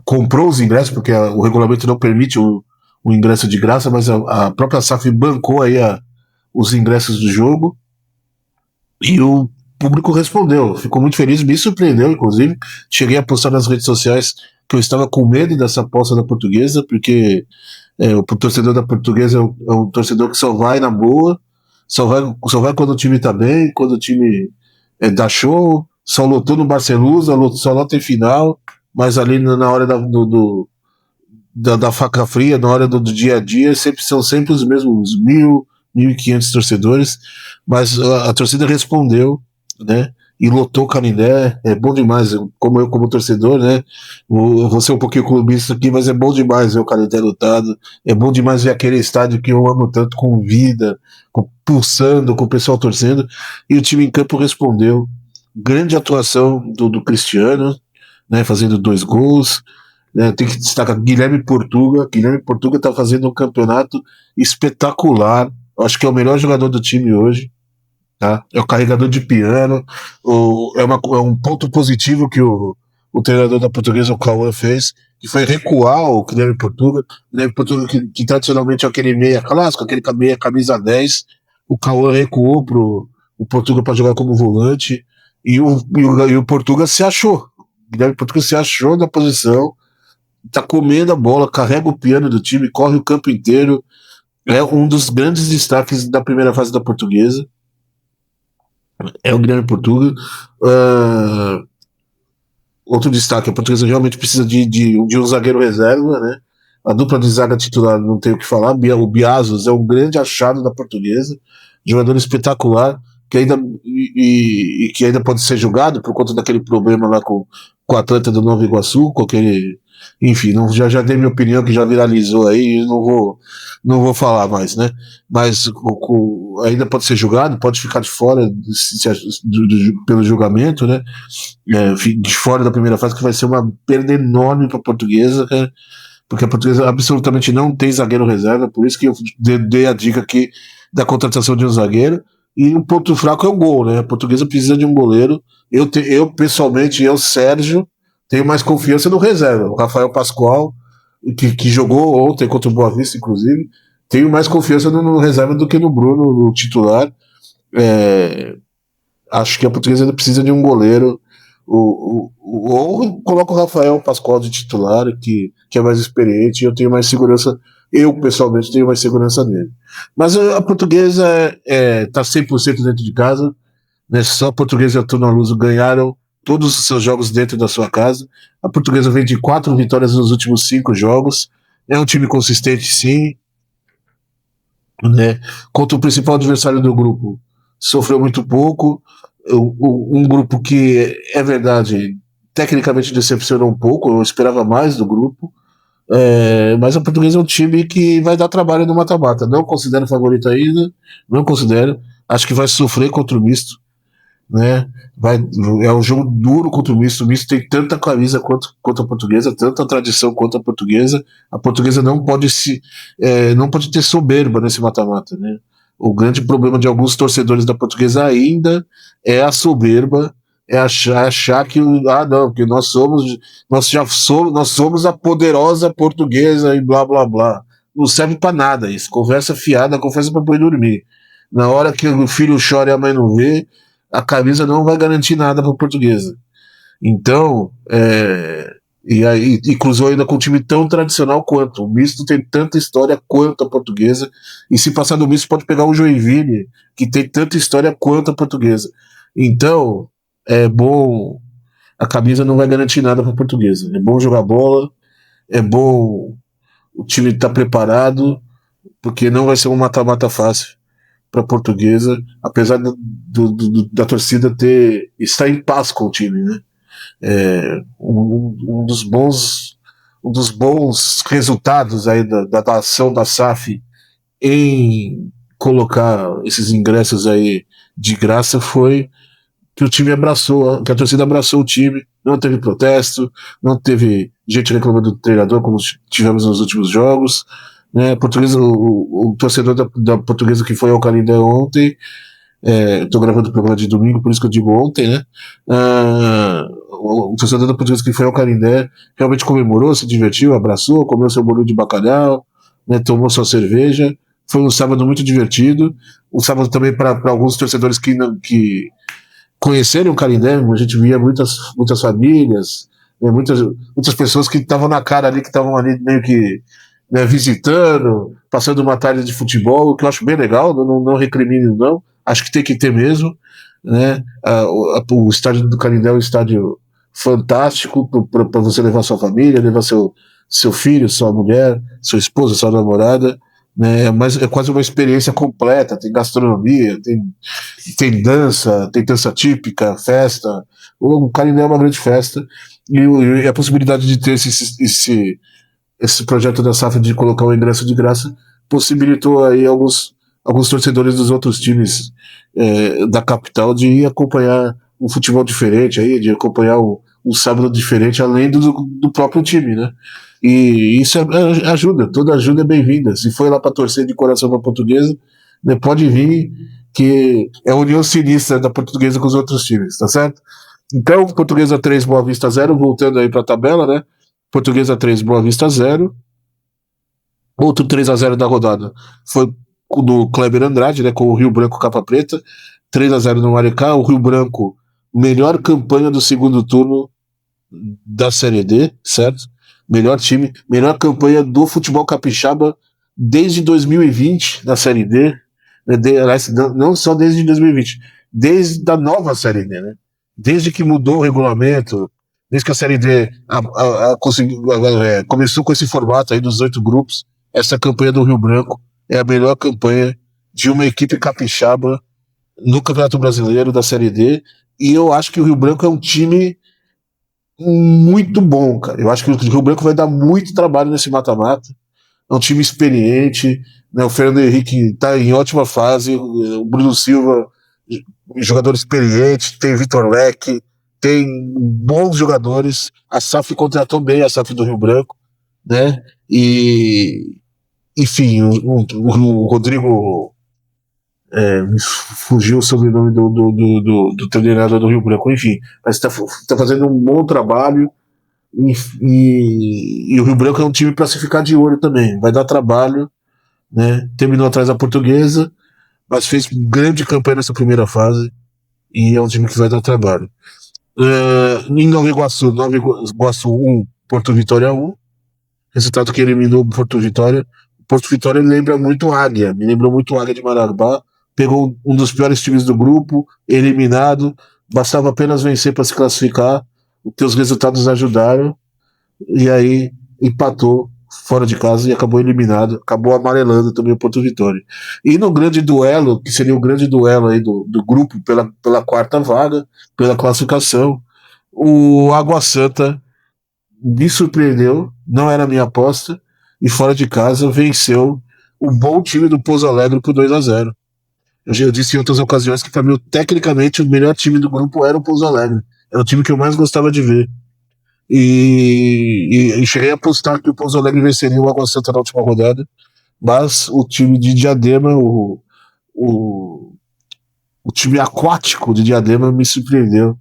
Comprou os ingressos, porque o regulamento não permite o ingresso de graça, mas a própria SAF bancou aí os ingressos do jogo e o público respondeu. Ficou muito feliz, me surpreendeu, inclusive. Cheguei a postar nas redes sociais que eu estava com medo dessa aposta da Portuguesa, porque o torcedor da Portuguesa é um torcedor que só vai na boa, só vai quando o time está bem, quando o time dá show, só lotou no Barcelusa, só lota em final, mas ali na hora da faca fria, na hora do dia a dia, são sempre os mesmos 1.500 torcedores, mas a torcida respondeu, né? E lotou o Canindé, é bom demais, como torcedor, né? Eu vou ser um pouquinho clubista aqui, mas é bom demais ver o Canindé lotado, é bom demais ver aquele estádio que eu amo tanto, com vida, pulsando, com o pessoal torcendo, e o time em campo respondeu. Grande atuação do Cristiano, né? Fazendo 2 gols, né? Tem que destacar Guilherme Portuga. Guilherme Portuga está fazendo um campeonato espetacular. Eu acho que é o melhor jogador do time hoje. Tá? É o carregador de piano. É um ponto positivo que o treinador da Portuguesa, o Cauã, fez, que foi recuar o Guilherme Portuga. O Guilherme Portuga, que tradicionalmente é aquele meia clássico, aquele meia camisa 10. O Cauã recuou pro o Portuga para jogar como volante. E o Portuga se achou. O Guilherme Portuga se achou na posição, tá comendo a bola, carrega o piano do time, corre o campo inteiro. É um dos grandes destaques da primeira fase da Portuguesa. É o Guilherme Portuga. Uh, Outro destaque, a Portuguesa realmente precisa de um zagueiro reserva, né? A dupla de zaga titular não tem o que falar. O Biazos é um grande achado da Portuguesa, jogador espetacular, que ainda, e que ainda pode ser julgado por conta daquele problema lá com o Atlanta do Nova Iguaçu, com aquele. Enfim, não, já dei minha opinião que já viralizou aí, não vou falar mais, né? Mas ainda pode ser julgado, pode ficar de fora pelo julgamento, né? De fora da primeira fase, que vai ser uma perda enorme para a Portuguesa, cara, porque a Portuguesa absolutamente não tem zagueiro reserva, por isso que eu dei a dica aqui da contratação de um zagueiro. E o ponto fraco é o gol, né? A Portuguesa precisa de um goleiro. Eu pessoalmente, Sérgio, tenho mais confiança no reserva. O Rafael Pascoal, que jogou ontem contra o Boa Vista, inclusive, tenho mais confiança no reserva do que no Bruno, no titular. Acho que a Portuguesa ainda precisa de um goleiro. Ou coloca o Rafael Pascoal de titular, que é mais experiente, e eu tenho mais segurança. Eu, pessoalmente, tenho mais segurança nele. Mas a Portuguesa tá 100% dentro de casa, né? Só a Portuguesa e a Tuna Luso ganharam todos os seus jogos dentro da sua casa. A Portuguesa vem de 4 vitórias nos últimos 5 jogos. É um time consistente, sim, né? Contra o principal adversário do grupo, sofreu muito pouco. Um grupo que, é verdade, tecnicamente decepcionou um pouco. Eu esperava mais do grupo. Mas a Portuguesa é um time que vai dar trabalho no mata-mata. Não considero favorito ainda, não considero. Acho que vai sofrer contra o misto, né? É um jogo duro contra o misto. O misto tem tanta camisa quanto a Portuguesa, tanta tradição quanto a Portuguesa. A Portuguesa não pode ter soberba nesse mata-mata, né? O grande problema de alguns torcedores da Portuguesa ainda é a soberba, é achar que não, que nós somos a poderosa Portuguesa e blá blá blá. Não serve para nada isso. Conversa fiada, conversa para poder dormir. Na hora que o filho chora e a mãe não vê, a camisa não vai garantir nada para a Portuguesa. Então, e aí, e cruzou ainda com um time tão tradicional quanto. O misto tem tanta história quanto a Portuguesa, e se passar do misto pode pegar o Joinville, que tem tanta história quanto a Portuguesa. Então, é bom, a camisa não vai garantir nada para a Portuguesa. É bom jogar bola, é bom o time estar preparado, porque não vai ser um mata-mata fácil para a Portuguesa, apesar da torcida estar em paz com o time, né? Um dos bons resultados aí da ação da SAF em colocar esses ingressos aí de graça foi que que a torcida abraçou o time, não teve protesto, não teve gente reclamando do treinador como tivemos nos últimos jogos, né? O torcedor da Portuguesa que foi ao Canindé ontem, estou gravando o programa de domingo, por isso que eu digo ontem, né? O torcedor da Portuguesa que foi ao Canindé realmente comemorou, se divertiu, abraçou, comeu seu bolinho de bacalhau, né? Tomou sua cerveja. Foi um sábado muito divertido. Um sábado também para alguns torcedores que conheceram o Canindé. A gente via muitas famílias, né? Muitas pessoas que estavam na cara ali, que estavam ali meio que, né, visitando, passando uma tarde de futebol, o que eu acho bem legal, não recrimino não, acho que tem que ter mesmo, né? O estádio do Canindé é um estádio fantástico para você levar sua família, levar seu filho, sua mulher, sua esposa, sua namorada, né? Mas é quase uma experiência completa, tem gastronomia, tem dança típica, festa. O Canindé é uma grande festa, e a possibilidade de ter esse projeto da SAF de colocar o ingresso de graça possibilitou aí alguns torcedores dos outros times da capital de ir acompanhar um futebol diferente, aí, de acompanhar um um sábado diferente, além do próprio time, né? E isso ajuda, toda ajuda é bem-vinda. Se foi lá para torcer de coração para a Portuguesa, né, pode vir, que é a união sinistra da Portuguesa com os outros times, tá certo? Então, Portuguesa 3, Boa Vista 0, voltando aí para a tabela, né? Portuguesa 3, Boa Vista 0. Outro 3-0 da rodada foi o do Kleber Andrade, né, com o Rio Branco capa preta. 3-0 no Maricá. O Rio Branco, melhor campanha do segundo turno da Série D, certo? Melhor time, melhor campanha do futebol capixaba desde 2020 na Série D. Aliás, não só desde 2020, desde a nova Série D, né? Desde que mudou o regulamento, desde que a Série D começou com esse formato aí dos 8 grupos, essa campanha do Rio Branco é a melhor campanha de uma equipe capixaba no Campeonato Brasileiro da Série D, e eu acho que o Rio Branco é um time muito bom, cara. Eu acho que o Rio Branco vai dar muito trabalho nesse mata-mata. É um time experiente, né? O Fernando Henrique está em ótima fase, o Bruno Silva, jogador experiente, tem Vitor Leque, tem bons jogadores. A SAF contratou bem a SAF do Rio Branco, né? E enfim, o Rodrigo fugiu o sobrenome do treinador do Rio Branco, enfim, mas está fazendo um bom trabalho. E o Rio Branco é um time para se ficar de olho também, vai dar trabalho, né? Terminou atrás da Portuguesa, mas fez grande campanha nessa primeira fase e é um time que vai dar trabalho. Em Nova Iguaçu 1, Porto Vitória 1, resultado que eliminou o Porto Vitória. O Porto Vitória lembra muito Águia, me lembrou muito Águia de Marabá, pegou um dos piores times do grupo, eliminado, bastava apenas vencer para se classificar, os teus resultados ajudaram, e aí empatou fora de casa e acabou eliminado, acabou amarelando também o Porto Vitória. E no grande duelo, que seria o grande duelo aí do grupo pela quarta vaga, pela classificação, o Água Santa me surpreendeu, não era minha aposta, e fora de casa venceu o bom time do Pouso Alegre por 2-0. Eu disse em outras ocasiões que, para mim, tecnicamente, o melhor time do grupo era o Pouso Alegre. Era o time que eu mais gostava de ver. E cheguei a apostar que o Pouso Alegre venceria o Água Santa na última rodada, mas o time de Diadema, o, o time aquático de Diadema me surpreendeu,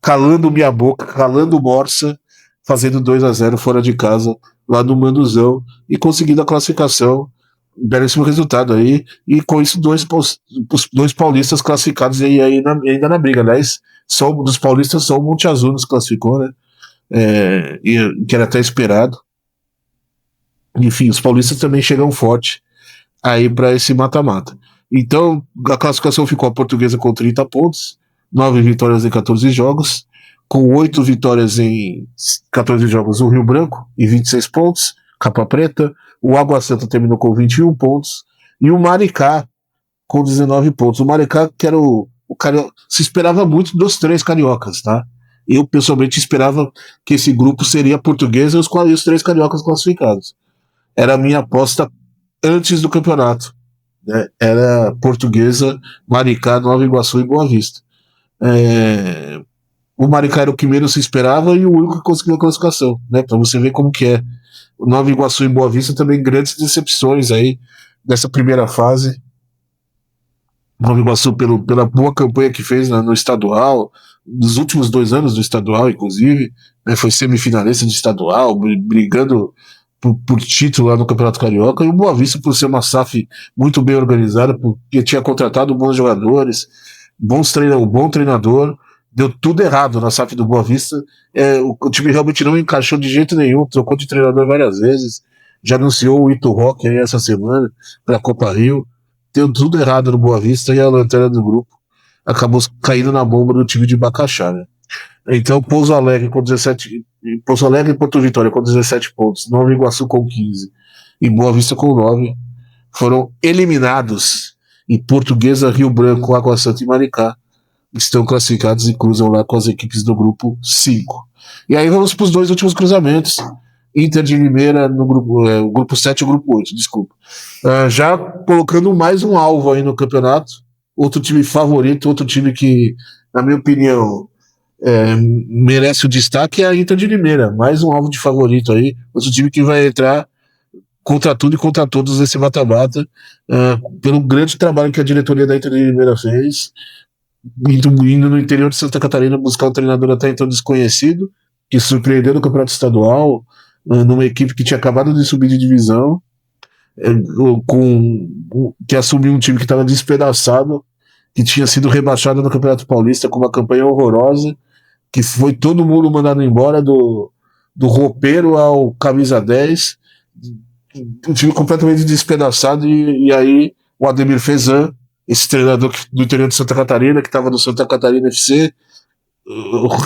calando minha boca, calando Morsa, fazendo 2-0 fora de casa, lá no Manduzão, e conseguindo a classificação. Belíssimo resultado aí, e com isso dois paulistas classificados aí, ainda na briga. Aliás, só dos paulistas só o Monte Azul nos classificou, né? Que era até esperado. Enfim, os paulistas também chegam forte aí para esse mata-mata. Então, a classificação ficou a Portuguesa com 30 pontos, 9 vitórias em 14 jogos, com 8 vitórias em 14 jogos o Rio Branco, e 26 pontos, capa preta. O Água Santa terminou com 21 pontos, e o Maricá com 19 pontos. O Maricá, que era o carioca, se esperava muito dos 3 cariocas, tá? Eu, pessoalmente, esperava que esse grupo seria a Portuguesa e os 3 cariocas classificados. Era a minha aposta antes do campeonato, né? Era Portuguesa, Maricá, Nova Iguaçu e Boa Vista. O Maricá era o que menos se esperava e o único que conseguiu a classificação, né? Para você ver como que é. O Nova Iguaçu e Boa Vista também grandes decepções aí nessa primeira fase. Nova Iguaçu pela boa campanha que fez no estadual, nos últimos 2 anos do estadual, inclusive, né? Foi semifinalista de estadual, brigando por título lá no Campeonato Carioca, e o Boa Vista por ser uma SAF muito bem organizada, porque tinha contratado bons jogadores, bom treinador. Deu tudo errado na SAF do Boa Vista. O time realmente não encaixou de jeito nenhum, trocou de treinador várias vezes, já anunciou o Ito Rock aí essa semana para a Copa Rio. Deu tudo errado no Boa Vista, e a lanterna do grupo acabou caindo na bomba do time de Bacaxá, né? Então, Pouso Alegre e Porto Vitória com 17 pontos, Nova Iguaçu com 15 e Boa Vista com 9 foram eliminados. E Portuguesa, Rio Branco, Água Santa e Maricá estão classificados e cruzam lá com as equipes do grupo 5. E aí vamos para os 2 últimos cruzamentos. Inter de Limeira no o grupo 7 e o grupo 8, desculpa. Já colocando mais um alvo aí no campeonato, outro time favorito, outro time que, na minha opinião, merece o destaque é a Inter de Limeira, mais um alvo de favorito aí, outro time que vai entrar contra tudo e contra todos nesse mata-mata, pelo grande trabalho que a diretoria da Inter de Limeira fez, indo no interior de Santa Catarina buscar um treinador até então desconhecido, que surpreendeu no campeonato estadual, numa equipe que tinha acabado de subir de divisão, que assumiu um time que estava despedaçado, que tinha sido rebaixado no Campeonato Paulista com uma campanha horrorosa, que foi todo mundo mandado embora, do roupeiro ao camisa 10, um time completamente despedaçado, e aí o Ademir Fezan, esse treinador do interior de Santa Catarina, que estava no Santa Catarina FC,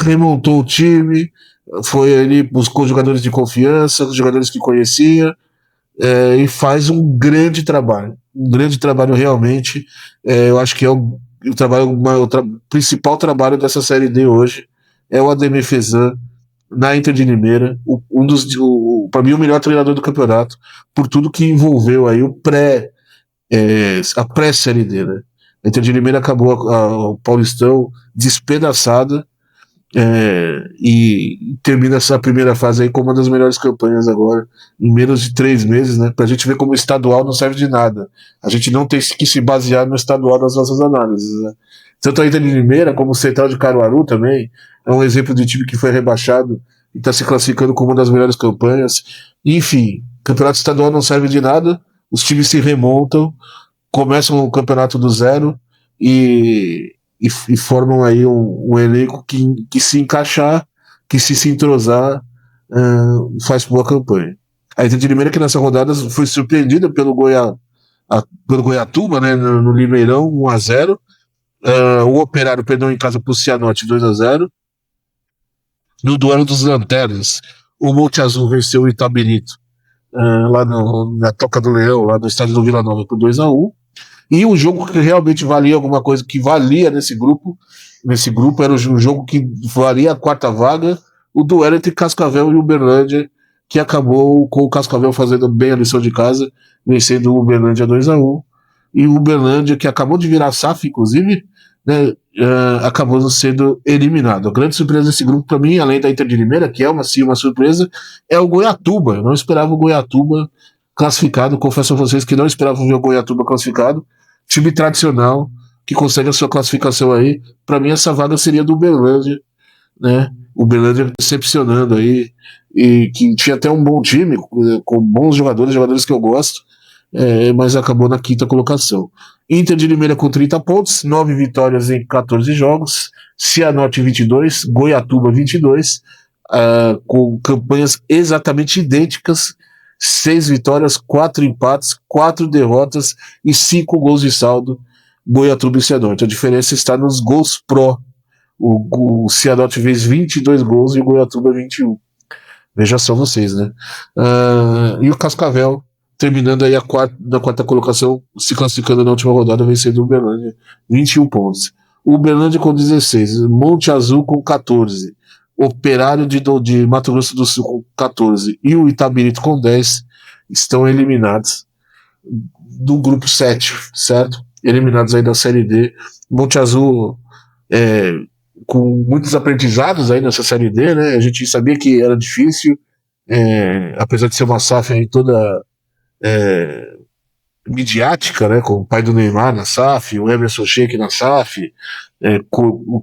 remontou o time, foi ali, buscou jogadores de confiança, jogadores que conhecia, e faz um grande trabalho realmente. Eu acho que é o principal trabalho dessa Série D hoje, é o Ademir Fezan na Inter de Limeira, para mim o melhor treinador do campeonato, por tudo que envolveu aí a pré-Série D, né? A Inter de Limeira acabou o Paulistão despedaçada, e termina essa primeira fase aí com uma das melhores campanhas agora, em menos de 3 meses, né? Pra gente ver como o estadual não serve de nada. A gente não tem que se basear no estadual nas nossas análises, né? Tanto a Inter de Limeira como o Central de Caruaru também é um exemplo de time que foi rebaixado e está se classificando como uma das melhores campanhas. Enfim, campeonato estadual não serve de nada, os times se remontam, começam o campeonato do zero e formam aí um elenco que se encaixar, que se entrosar, faz boa campanha. A Inter de Limeira, que nessa rodada foi surpreendida pelo Goiatuba, né, no Limeirão, 1-0. O Operário perdeu em casa pro Cianorte 2-0. No duelo dos lanternas, o Monte Azul venceu o Itabirito, lá na Toca do Leão, lá no estádio do Vila Nova, por 2-1. E o jogo que realmente valia alguma coisa, que valia nesse grupo era um jogo que valia a quarta vaga, o duelo entre Cascavel e Uberlândia, que acabou com o Cascavel fazendo bem a lição de casa, vencendo o Uberlândia 2-1. E o Uberlândia, que acabou de virar SAF, inclusive, né, acabou sendo eliminado. A grande surpresa desse grupo, para mim, além da Inter de Limeira, que é uma surpresa, é o Goiatuba. Eu não esperava o Goiatuba classificado, confesso a vocês que não esperava ver o Goiatuba classificado. Time tradicional, que consegue a sua classificação aí. Para mim, essa vaga seria do Uberlândia, né? O Uberlândia decepcionando aí, e que tinha até um bom time, com bons jogadores que eu gosto, mas acabou na quinta colocação. Inter de Limeira com 30 pontos, 9 vitórias em 14 jogos, Cianorte 22, Goiatuba 22, com campanhas exatamente idênticas, 6 vitórias, 4 empates, 4 derrotas e 5 gols de saldo, Goiatuba e Cianorte. A diferença está nos gols pró. O Cianorte fez 22 gols e o Goiatuba 21. Veja só vocês, né? E o Cascavel, terminando aí na quarta colocação, se classificando na última rodada, vencendo o Uberlândia, 21 pontos. O Uberlândia com 16, Monte Azul com 14, Operário de Mato Grosso do Sul com 14 e o Itabirito com 10 estão eliminados do grupo 7, certo? Eliminados aí da Série D. Monte Azul com muitos aprendizados aí nessa Série D, né? A gente sabia que era difícil, apesar de ser uma SAF aí toda midiática, né? Com o pai do Neymar na SAF, o Emerson Sheik na SAF,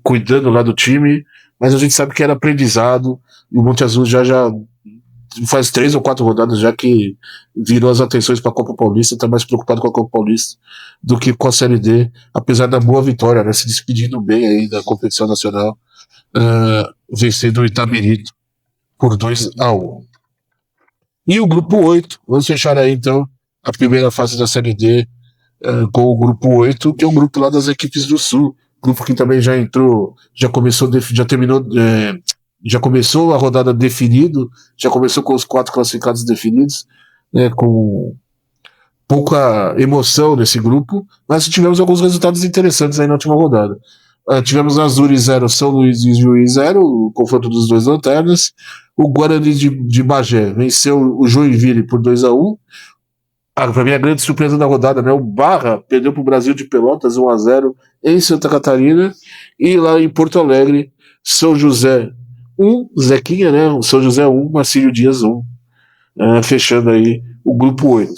cuidando lá do time, mas a gente sabe que era aprendizado, e o Monte Azul já faz 3 ou 4 rodadas já que virou as atenções para a Copa Paulista, está mais preocupado com a Copa Paulista do que com a Série D, apesar da boa vitória, né, se despedindo bem aí da competição nacional, vencendo o Itabirito por 2-1. E o grupo 8, vamos fechar aí então a primeira fase da Série D com o grupo 8, que é um grupo lá das equipes do Sul, grupo que também já entrou, já terminou, já começou a rodada definido, já começou com os 4 classificados definidos, né, com pouca emoção nesse grupo, mas tivemos alguns resultados interessantes aí na última rodada. Tivemos Azul 0, São Luís e Juiz 0, o confronto dos 2 lanternas. O Guarani de Bagé venceu o Joinville por 2-1. Para mim, a grande surpresa da rodada, né? O Barra perdeu para o Brasil de Pelotas 1-0 em Santa Catarina, e lá em Porto Alegre, São José 1, Zequinha, né? O São José 1, Marcílio Dias 1, fechando aí o grupo 8.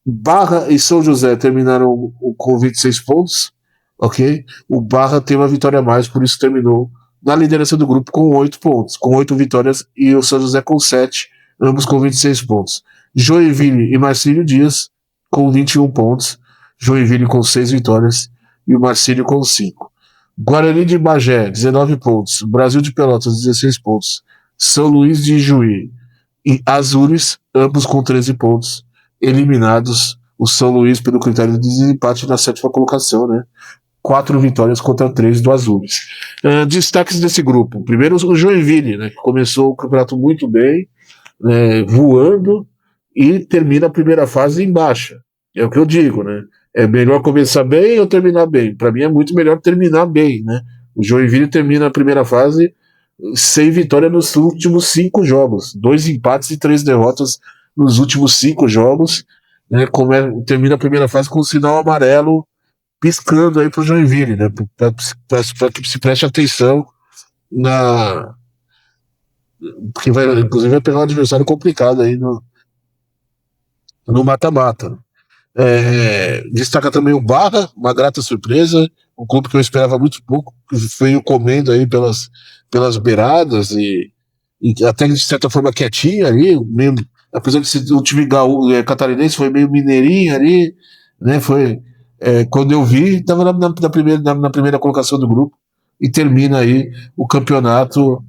Barra e São José terminaram com 26 pontos, ok? O Barra tem uma vitória a mais, por isso terminou na liderança do grupo com 8 pontos, com 8 vitórias, e o São José com 7, ambos com 26 pontos. Joinville e Marcílio Dias com 21 pontos, Joinville com 6 vitórias e o Marcílio com 5. Guarani de Bagé, 19 pontos, Brasil de Pelotas, 16 pontos, São Luís de Juí e Azures, ambos com 13 pontos, eliminados. O São Luís pelo critério de desempate na 7ª colocação, né? 4 vitórias contra 3 do Azures. Destaques desse grupo. Primeiro o Joinville, né, que começou o campeonato muito bem, né, voando, e termina a primeira fase em baixa. É o que eu digo, né? É melhor começar bem ou terminar bem? Para mim é muito melhor terminar bem, né? O Joinville termina a primeira fase sem vitória nos últimos 5 jogos. 2 empates e 3 derrotas nos últimos 5 jogos. Né? Termina a primeira fase com o sinal amarelo piscando aí pro Joinville, né? Para que se preste atenção na. Porque inclusive vai pegar um adversário complicado aí no mata-mata. Destaca também o Barra, uma grata surpresa, um clube que eu esperava muito pouco, que veio comendo aí pelas beiradas e até de certa forma quietinho ali, meio, apesar de ser um time catarinense, foi meio mineirinho ali, né? Quando eu vi, estava na primeira colocação do grupo e termina aí o campeonato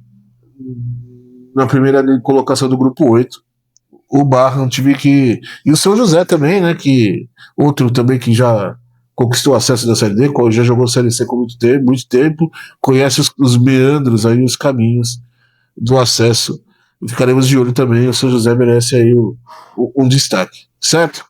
na primeira colocação do grupo 8. O Barra, um time que. E o São José também, né? Que outro também que já conquistou acesso da Série D, já jogou Série C com muito tempo, conhece os meandros aí, os caminhos do acesso. Ficaremos de olho também. O São José merece aí um destaque, certo?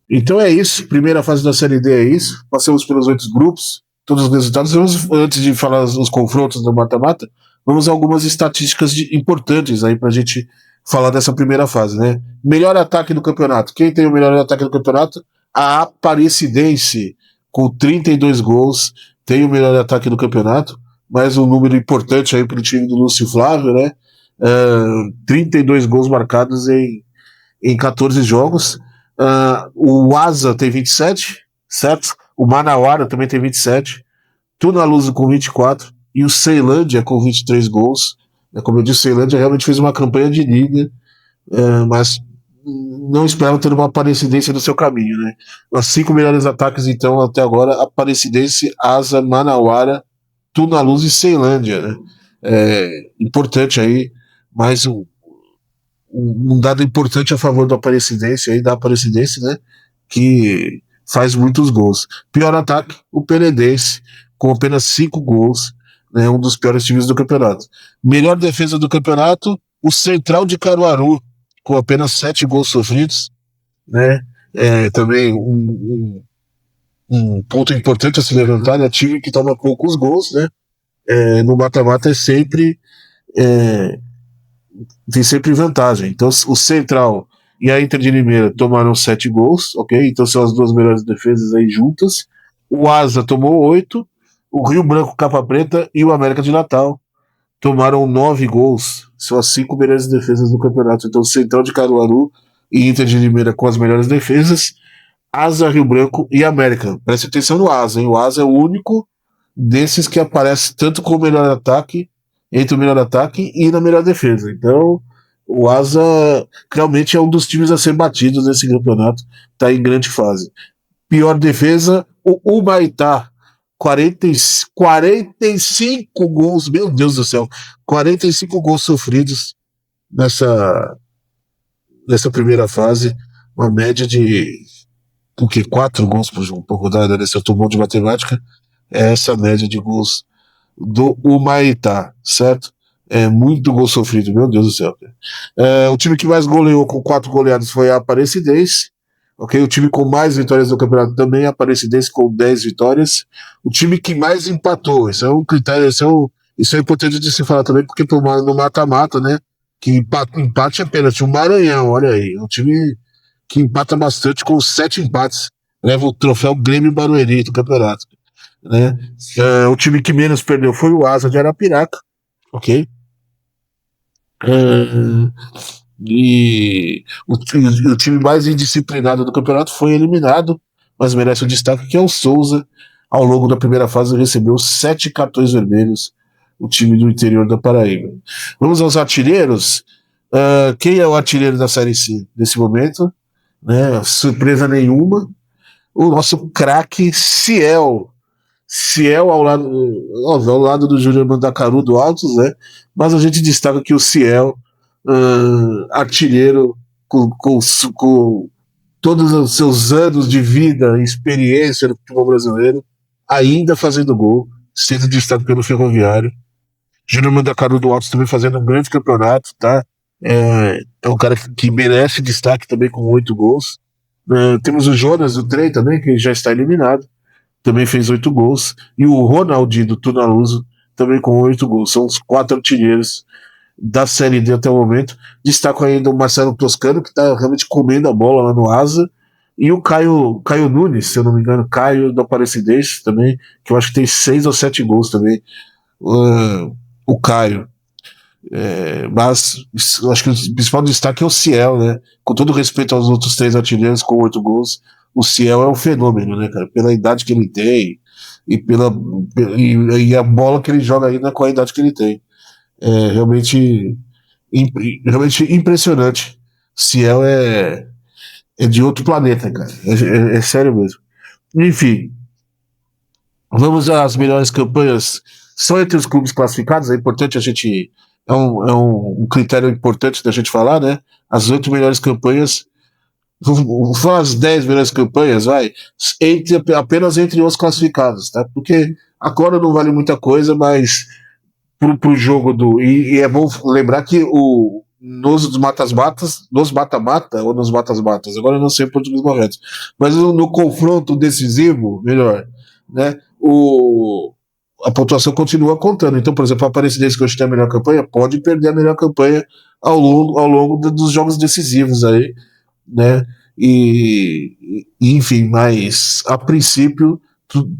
Então é isso. Primeira fase da Série D é isso. Passamos pelos 8 grupos, todos os resultados. Antes de falar os confrontos do mata-mata, vamos a algumas estatísticas importantes aí pra gente falar dessa primeira fase, né? Melhor ataque do campeonato. Quem tem o melhor ataque do campeonato? A Aparecidense, com 32 gols, tem o melhor ataque do campeonato. Mais um número importante aí pro time do Lúcio Flávio, né? 32 gols marcados em 14 jogos. O Asa tem 27, certo? O Manauara também tem 27. Tunaluso com 24. E o Ceilândia com 23 gols. Como eu disse, o Ceilândia realmente fez uma campanha de liga, mas não esperava ter uma Aparecidense no seu caminho, né? Os 5 melhores ataques, então, até agora: Aparecidense, Asa, Manauara, Tunaluso e Ceilândia, né? Importante aí, mais um dado importante a favor do Aparecidense, aí, da Aparecidense, né? Que faz muitos gols. Pior ataque, o Penedense, com apenas 5 gols, né, um dos piores times do campeonato. Melhor defesa do campeonato, o Central de Caruaru, com apenas 7 gols sofridos, né? Também um ponto importante a se levantar, né? Time que toma poucos gols, né? No mata-mata tem sempre vantagem. Então o Central e a Inter de Limeira tomaram 7 gols, ok? Então são as 2 melhores defesas aí juntas. O Asa tomou 8, o Rio Branco, Capa Preta e o América de Natal tomaram 9 gols. São as 5 melhores defesas do campeonato. Então Central de Caruaru e Inter de Limeira com as melhores defesas. Asa, Rio Branco e América. Preste atenção no Asa, hein? O Asa é o único desses que aparece tanto com o melhor ataque, entre o melhor ataque e na melhor defesa. Então, o Asa realmente é um dos times a ser batidos nesse campeonato. Está em grande fase. Pior defesa, o Humaitá. 45 gols, meu Deus do céu. 45 gols sofridos nessa primeira fase. Uma média de 4 gols por rodada, né? Se eu tô bom de matemática, é essa média de gols do Humaitá, certo? Muito gol sofrido, meu Deus do céu. O time que mais goleou com 4 goleadas foi a Aparecidense. Ok, o time com mais vitórias do campeonato também, a Aparecidense com 10 vitórias. O time que mais empatou, isso é um critério, isso é importante de se falar também, porque no mata-mata, né? Que empate é pênalti. O Maranhão, olha aí, um time que empata bastante com 7 empates. Leva o troféu Grêmio Barueri do campeonato. né? O time que menos perdeu foi o Asa de Arapiraca, ok? É, e o time mais indisciplinado do campeonato foi eliminado, mas merece o destaque que é o Souza. Ao longo da primeira fase recebeu 7 cartões vermelhos, o time do interior da Paraíba. Vamos aos artilheiros. Quem é o artilheiro da Série C nesse momento? Né? Surpresa nenhuma. O nosso craque Ciel. Ciel ao lado do Júnior Mandacaru do Altos, né? Mas a gente destaca que o Ciel, artilheiro, com todos os seus anos de vida e experiência no futebol brasileiro, ainda fazendo gol, sendo destaque pelo Ferroviário. Júnior Mandacaru do Altos também fazendo um grande campeonato, tá? É um cara que merece destaque também com 8 gols. Temos o Jonas do Trem também, que já está eliminado, também fez 8 gols. E o Ronaldinho do Tunaluso também com 8 gols. São os 4 artilheiros da Série D até o momento. Destaco ainda o Marcelo Toscano, que está realmente comendo a bola lá no Asa. E o Caio Nunes, se eu não me engano, Caio do Aparecidense também, que eu acho que tem 6 ou 7 gols também. O Caio. Mas eu acho que o principal destaque é o Ciel, né? Com todo respeito aos outros 3 artilheiros com 8 gols, o Ciel é um fenômeno, né, cara? Pela idade que ele tem e a bola que ele joga ainda com a idade que ele tem. É realmente impressionante. Ciel é de outro planeta, cara. É sério mesmo. Enfim, vamos às melhores campanhas. Só entre os clubes classificados, é importante a gente. É um critério importante da gente falar, né? As 8 melhores campanhas. Vamos falar as 10 melhores campanhas, vai. Apenas entre os classificados, tá? Porque agora não vale muita coisa, mas pro jogo do. E é bom lembrar que nos matas-matas, nos mata-mata ou nos matas-matas, agora eu não sei o português correto, mas no confronto decisivo, melhor, né? A pontuação continua contando. Então, por exemplo, a Aparecidense, que hoje tem a melhor campanha, pode perder a melhor campanha ao longo dos jogos decisivos aí, né? Enfim, mas a princípio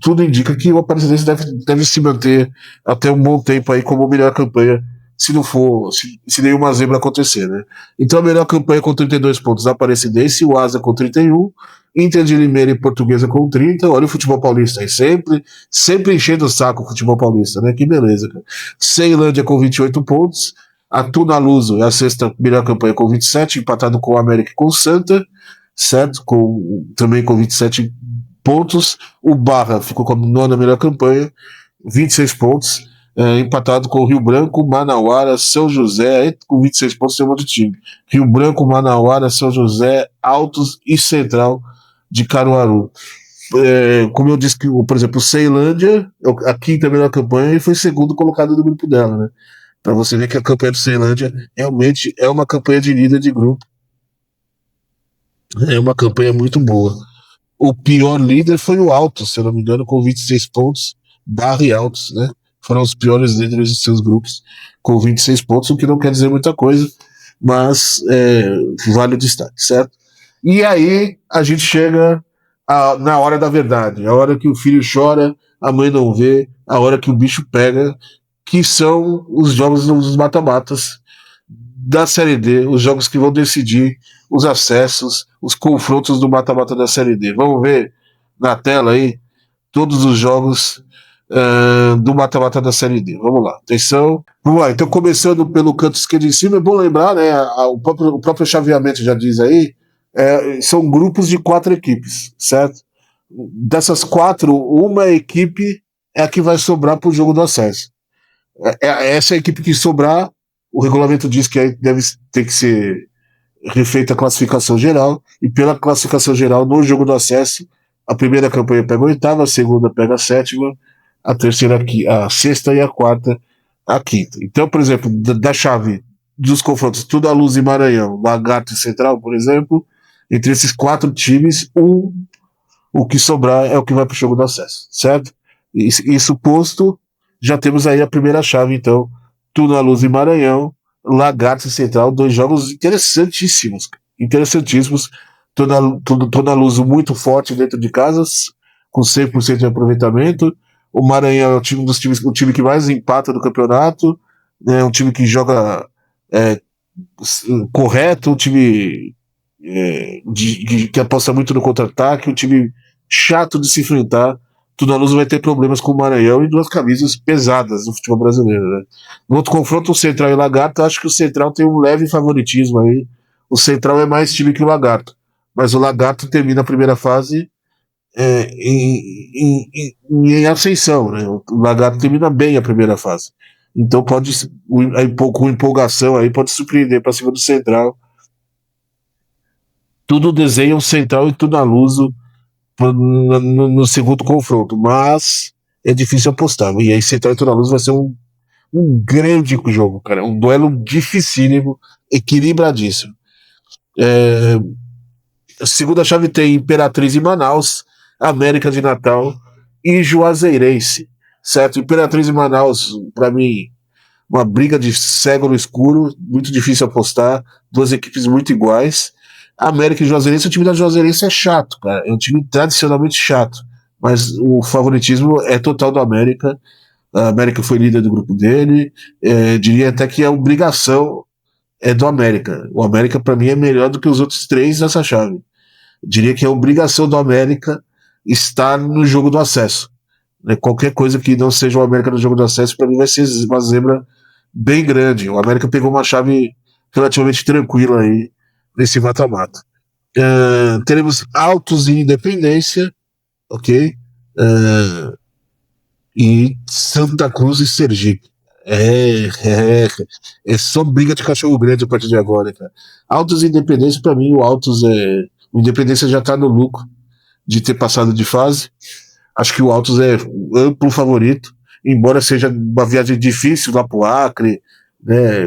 tudo indica que o Aparecidense deve se manter até um bom tempo aí como a melhor campanha, se não for, se nenhuma zebra acontecer, né? Então a melhor campanha com 32 pontos da Aparecidense, o Asa com 31, Inter de Limeira e Portuguesa com 30. Olha o futebol paulista aí, sempre enchendo o saco o futebol paulista, né? Que beleza, cara. Ceilândia com 28 pontos, a Tunaluso é a sexta melhor campanha com 27, empatado com o América e com o Santa, certo? Também com 27 pontos. O Barra ficou com a nona melhor campanha, 26 pontos, empatado com o Rio Branco, Manauara, São José, aí com 26 pontos tem um monte de time. Rio Branco, Manauara, São José, Altos e Central de Caruaru. Como eu disse, por exemplo, o Ceilândia, a quinta melhor campanha, e foi segundo colocado do grupo dela, né? Para você ver que a campanha do Ceilândia realmente é uma campanha de líder de grupo. É uma campanha muito boa. O pior líder foi o Altos, se eu não me engano, com 26 pontos. Barra e Altos, né? Foram os piores líderes de seus grupos, com 26 pontos, o que não quer dizer muita coisa, mas vale o destaque, certo? E aí a gente chega na hora da verdade, a hora que o filho chora, a mãe não vê, a hora que o bicho pega, que são os jogos dos mata-matas da Série D, os jogos que vão decidir os acessos, os confrontos do mata-mata da Série D. Vamos ver na tela aí todos os jogos do mata-mata da Série D. Vamos lá, atenção. Vamos lá, então começando pelo canto esquerdo em cima, é bom lembrar, né, o próprio chaveamento já diz aí, são grupos de 4 equipes, certo? Dessas 4, uma equipe é a que vai sobrar para o jogo do acesso. Essa é a equipe que sobrar, o regulamento diz que deve ter que ser refeita a classificação geral, e pela classificação geral, no jogo do acesso, a primeira campanha pega a oitava, a segunda pega a sétima, a terceira a sexta e a quarta a quinta. Então, por exemplo, da chave dos confrontos Tudo à Luz e Maranhão, Lagarto e Central, por exemplo, entre esses 4 times, o que sobrar é o que vai para o jogo do acesso, certo? Isso posto, já temos aí a primeira chave, então, Tudo à Luz e Maranhão, Lagarto e Central, 2 jogos interessantíssimos. Toda a Luz muito forte dentro de casas, com 100% de aproveitamento. O Maranhão é o time que mais empata do campeonato, né? Um time que joga é, correto, um time que aposta muito no contra-ataque, um time chato de se enfrentar. Tunaluso vai ter problemas com o Maranhão e duas camisas pesadas no futebol brasileiro. Né? No outro confronto, o Central e o Lagarto, acho que o Central tem um leve favoritismo aí. O Central é mais time que o Lagarto. Mas o Lagarto termina a primeira fase em ascensão. Né? O Lagarto termina bem a primeira fase. Então com empolgação aí, pode surpreender para cima do Central. Tudo desenha um Central e Tunaluso no segundo confronto, mas é difícil apostar. E aí Central e Tunaluso vai ser um grande jogo, cara. Um duelo dificílimo, equilibradíssimo. A segunda chave tem Imperatriz e Manaus, América de Natal e Juazeirense, certo? Imperatriz e Manaus, para mim, uma briga de cego no escuro, muito difícil apostar, duas equipes muito iguais. América e Juazeirense, o time da Juazeirense é chato, cara, é um time tradicionalmente chato, mas o favoritismo é total do América. A América foi líder do grupo dele, diria até que a obrigação é do América. O América, para mim, é melhor do que os outros três nessa chave. Diria que a obrigação do América estar no jogo do acesso. Qualquer coisa que não seja o América no jogo do acesso, para mim, vai ser uma zebra bem grande. O América pegou uma chave relativamente tranquila aí nesse mata-mata. Teremos Altos e Independência, ok? E Santa Cruz e Sergipe. É só briga de cachorro grande a partir de agora, cara. Altos e Independência, para mim, o Independência já tá no lucro de ter passado de fase. Acho que o Altos é amplo favorito, embora seja uma viagem difícil lá pro Acre, né?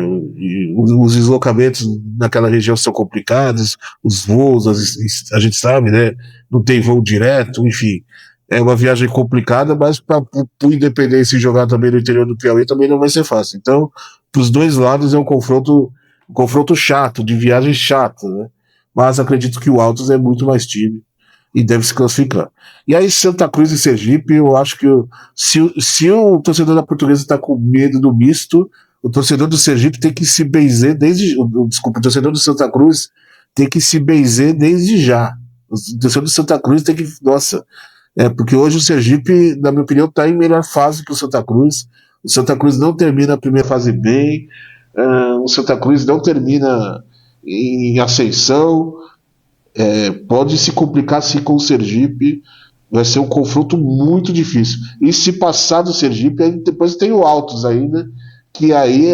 Os deslocamentos naquela região são complicados, os voos, a gente sabe, né? Não tem voo direto, enfim. É uma viagem complicada, mas para o Independência jogar também no interior do Piauí também não vai ser fácil. Então, para os dois lados é um confronto chato, de viagem chata, né? Mas acredito que o Altos é muito mais time e deve se classificar. E aí, Santa Cruz e Sergipe, eu acho que se o torcedor da Portuguesa está com medo do misto, o torcedor do Sergipe tem que se benzer desculpa, o torcedor do Santa Cruz tem que se benzer desde já. O torcedor do Santa Cruz tem que, nossa, porque hoje o Sergipe, na minha opinião, está em melhor fase que o Santa Cruz. O Santa Cruz não termina a primeira fase bem, o Santa Cruz não termina em ascensão, pode se complicar sim com o Sergipe, vai ser um confronto muito difícil. E se passar do Sergipe, aí depois tem o Altos ainda, que aí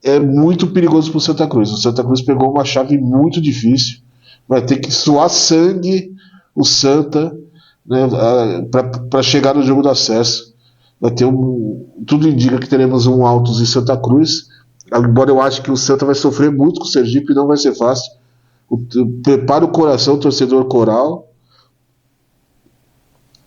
é muito perigoso para o Santa Cruz. O Santa Cruz pegou uma chave muito difícil, vai ter que suar sangue o Santa, né, para chegar no jogo do acesso. Vai ter tudo indica que teremos um Altos e Santa Cruz, embora eu acho que o Santa vai sofrer muito com o Sergipe, não vai ser fácil. Prepara o coração, torcedor coral,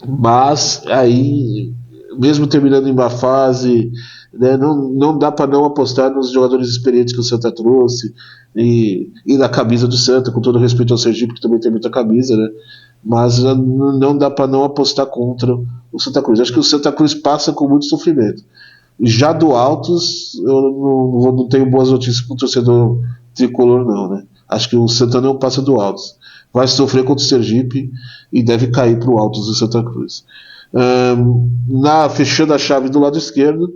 mas aí, mesmo terminando em uma fase, né, não dá para não apostar nos jogadores experientes que o Santa trouxe e na camisa do Santa, com todo respeito ao Sergipe, que também tem muita camisa, né? Mas não dá para não apostar contra o Santa Cruz. Acho que o Santa Cruz passa com muito sofrimento. Já do Altos, eu não tenho boas notícias para o torcedor tricolor, não, né? Acho que o Santa não passa do Altos. Vai sofrer contra o Sergipe e deve cair para o Altos do Santa Cruz. Fechando a chave do lado esquerdo,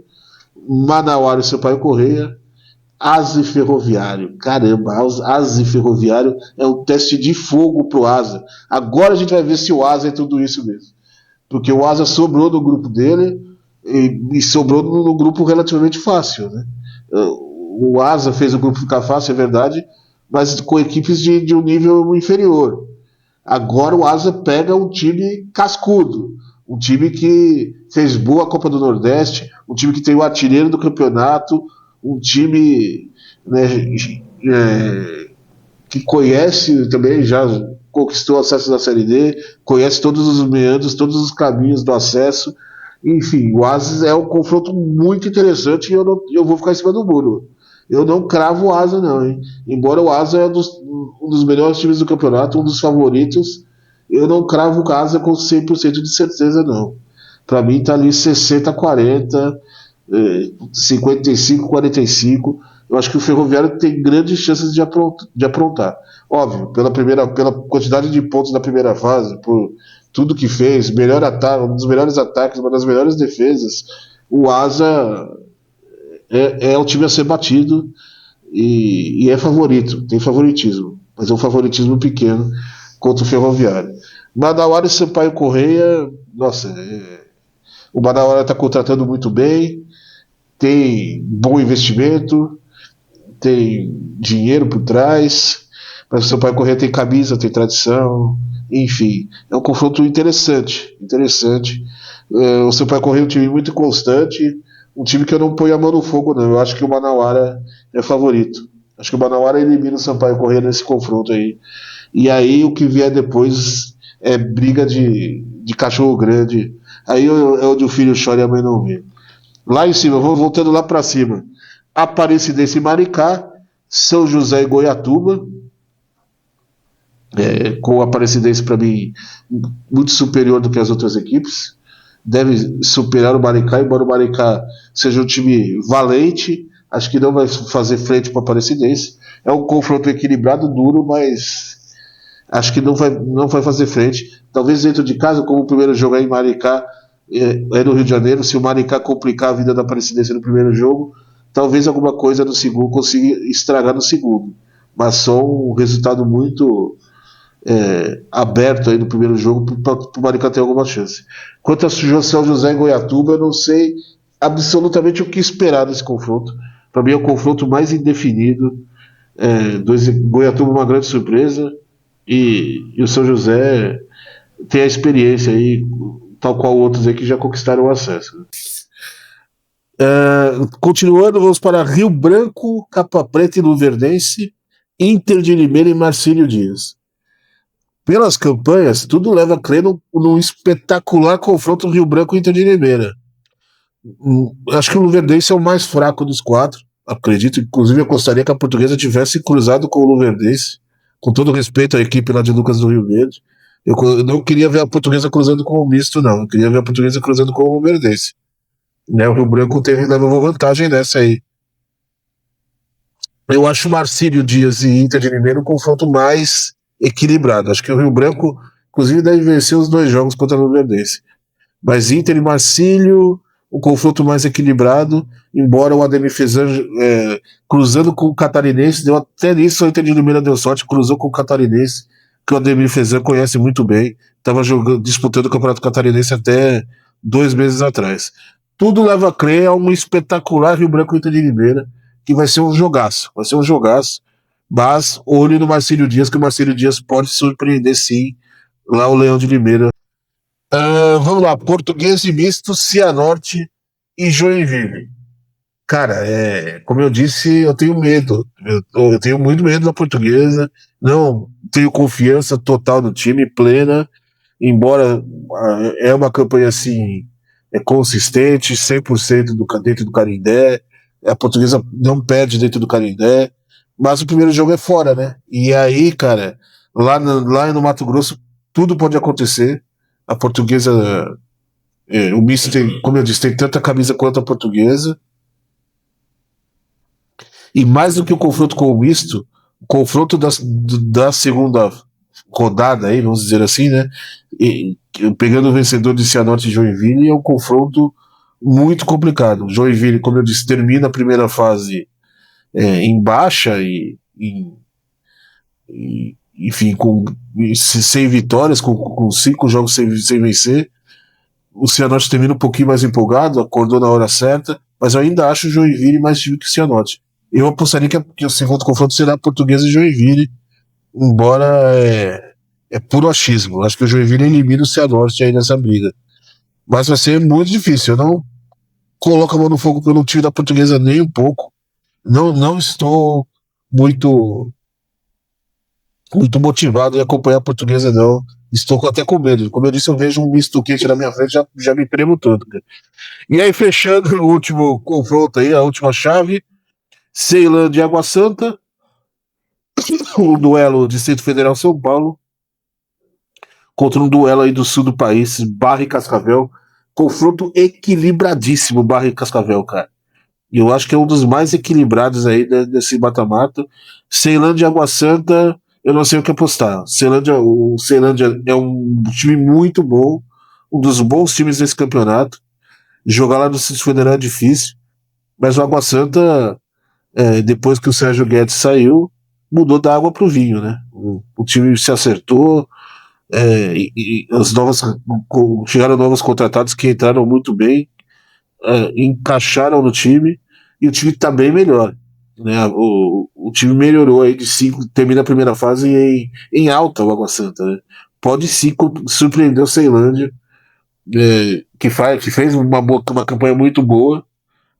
Manauara e Sampaio Correia, Asa e Ferroviário. Caramba, Asa e Ferroviário é um teste de fogo pro Asa. Agora a gente vai ver se o Asa é tudo isso mesmo. Porque o Asa sobrou no grupo dele e sobrou no grupo relativamente fácil, né? O Asa fez o grupo ficar fácil, é verdade, mas com equipes de um nível inferior. Agora o Asa pega um time cascudo, um time que fez boa Copa do Nordeste, um time que tem o artilheiro do campeonato, um time, né, que conhece também, já conquistou acesso da Série D, conhece todos os meandros, todos os caminhos do acesso. Enfim, o Asa é um confronto muito interessante e eu vou ficar em cima do muro. Eu não cravo o Asa, não, hein? Embora o Asa é um dos melhores times do campeonato, um dos favoritos, eu não cravo o Asa com 100% de certeza, não. Para mim tá ali 60-40, 55-45. Eu acho que o Ferroviário tem grandes chances de aprontar. Óbvio, pela quantidade de pontos da primeira fase, por tudo que fez, melhor ataque, um dos melhores ataques, uma das melhores defesas. O Asa é o time a ser batido e é favorito, tem favoritismo, mas é um favoritismo pequeno contra o Ferroviário. Manauara e Sampaio Correia, nossa, o Manauara está contratando muito bem, tem bom investimento, tem dinheiro por trás, mas o Sampaio Correia tem camisa, tem tradição, enfim, é um confronto interessante, interessante. O Sampaio Correia é um time muito constante, um time que eu não ponho a mão no fogo, não. Eu acho que o Manauara é favorito. Acho que o Manauara elimina o Sampaio Correia nesse confronto aí. E aí o que vier depois é briga de cachorro grande. Aí é onde o filho chora e a mãe não vê. Lá em cima, vou voltando lá para cima. Aparecidense e Maricá, São José e Goiatuba, com o Aparecidense para mim muito superior do que as outras equipes. Deve superar o Maricá, embora o Maricá seja um time valente, acho que não vai fazer frente para o Aparecidense. É um confronto equilibrado, duro, mas acho que não vai fazer frente. Talvez dentro de casa, como o primeiro jogo é em Maricá, é no Rio de Janeiro, se o Maricá complicar a vida da Aparecidense no primeiro jogo, talvez alguma coisa no segundo consiga estragar no segundo. Mas só um resultado muito aberto aí no primeiro jogo para o Maricá ter alguma chance. Quanto a São José e Goiatuba, eu não sei absolutamente o que esperar desse confronto. Para mim é o confronto mais indefinido. Goiatuba uma grande surpresa e o São José tem a experiência aí, tal qual outros aí que já conquistaram o acesso. Continuando, vamos para Rio Branco, Capa Preta e Luverdense, Inter de Limeira e Marcílio Dias. Pelas campanhas, tudo leva a crer num espetacular confronto Rio Branco e Inter de Limeira. Acho que o Luverdense é o mais fraco dos quatro, acredito. Inclusive, eu gostaria que a Portuguesa tivesse cruzado com o Luverdense, com todo respeito à equipe lá de Lucas do Rio Verde. Eu não queria ver a Portuguesa cruzando com o Misto, não. Eu queria ver a Portuguesa cruzando com o Luverdense. Né, o Rio Branco levou vantagem nessa aí. Eu acho o Marcílio Dias e Inter de Limeira um confronto mais equilibrado. Acho que o Rio Branco, inclusive, deve vencer os dois jogos contra o Luverdense. Mas Inter e Marcílio, um confronto mais equilibrado, embora o Ademir Fezan cruzando com o Catarinense, deu até nisso, o Inter de Limeira deu sorte, cruzou com o Catarinense, que o Ademir Fezan conhece muito bem, estava disputando o Campeonato Catarinense até 2 meses atrás. Tudo leva a crer a um espetacular Rio Branco Inter de Limeira, que vai ser um jogaço, mas olho no Marcílio Dias, que o Marcílio Dias pode surpreender sim, lá o Leão de Limeira. Vamos lá, Português e Misto, Cianorte e Joinville. Cara, como eu disse, eu tenho medo. Eu tenho muito medo da Portuguesa. Não tenho confiança total no time, plena. Embora é uma campanha assim, consistente, 100% dentro do Canindé. A Portuguesa não perde dentro do Canindé. Mas o primeiro jogo é fora, né? E aí, cara, lá no Mato Grosso, tudo pode acontecer. A Portuguesa, o Misto tem, como eu disse, tem tanta camisa quanto a Portuguesa. E mais do que o confronto com o Misto, o confronto da segunda rodada aí, vamos dizer assim, né? Pegando o vencedor de Cianorte e Joinville, é um confronto muito complicado. Joinville, como eu disse, termina a primeira fase em baixa enfim, sem vitórias, com 5 jogos sem vencer. O Cianorte termina um pouquinho mais empolgado, acordou na hora certa, mas eu ainda acho o Joinville mais time que o Cianorte. Eu apostaria que o segundo confronto será Portuguesa e Joinville, embora é puro achismo. Acho que o Joinville elimina o Cianorte aí nessa briga. Mas vai ser muito difícil. Eu não coloco a mão no fogo pelo time da Portuguesa nem um pouco. Não estou muito motivado em acompanhar a Portuguesa, não. Estou até com medo. Como eu disse, eu vejo um misto quente na minha frente, já me tremo todo. Cara. E aí, fechando o último confronto aí, a última chave, Ceilândia e Água Santa, um duelo Distrito Federal São Paulo, contra um duelo aí do sul do país, Barra e Cascavel, confronto equilibradíssimo, Barra e Cascavel, cara. E eu acho que é um dos mais equilibrados aí desse mata-mata. Ceilândia e Água Santa, eu não sei o que apostar. O Ceilândia é um time muito bom, um dos bons times desse campeonato. Jogar lá no Distrito Federal é difícil, mas o Água Santa, depois que o Sérgio Guedes saiu, mudou da água pro vinho, né? O time se acertou, e chegaram novos contratados que entraram muito bem, encaixaram no time, e o time está bem melhor. Né? O time melhorou aí de 5, termina a primeira fase em alta o Água Santa. Né? Pode sim surpreender o Ceilândia, que fez uma campanha muito boa,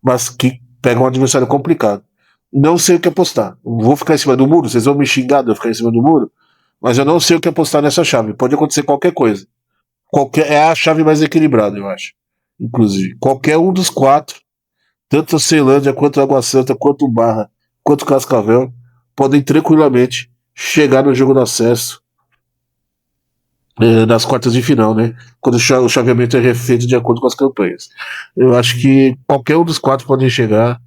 mas que pega um adversário complicado. Não sei o que apostar. Vou ficar em cima do muro, vocês vão me xingar de eu ficar em cima do muro, mas eu não sei o que apostar nessa chave. Pode acontecer qualquer coisa. É a chave mais equilibrada, eu acho. Inclusive, qualquer um dos quatro, tanto a Ceilândia, quanto a Água Santa, quanto o Barra, quanto o Cascavel, podem tranquilamente chegar no jogo do acesso, nas quartas de final, né? Quando o chaveamento é refeito de acordo com as campanhas. Eu acho que qualquer um dos quatro pode chegar.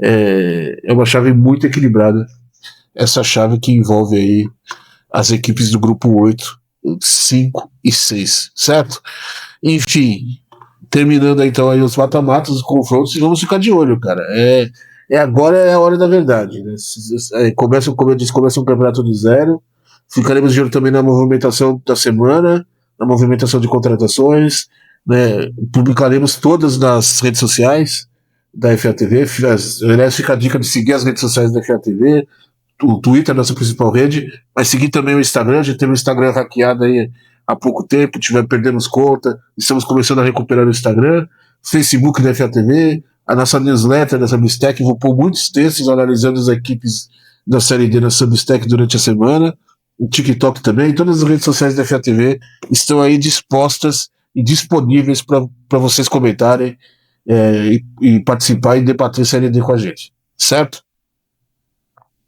É uma chave muito equilibrada. Essa chave que envolve aí as equipes do grupo 8, 5 e 6, certo? Enfim, terminando então aí os mata-matas, os confrontos, e vamos ficar de olho, cara. Agora é a hora da verdade, né? Como eu disse, começa um campeonato do zero. Ficaremos de olho também na movimentação da semana, na movimentação de contratações, né? Publicaremos todas nas redes sociais da FATV. Aliás, fica a dica de seguir as redes sociais da FATV, o Twitter, nossa principal rede, mas seguir também o Instagram. A gente teve o Instagram hackeado aí há pouco tempo, perdemos conta, estamos começando a recuperar o Instagram, Facebook da FATV, a nossa newsletter da Substack. Vou pôr muitos textos analisando as equipes da Série D na Substack durante a semana, o TikTok também. Todas as redes sociais da FATV estão aí dispostas e disponíveis para vocês comentarem, e participar e debater Série D com a gente, certo?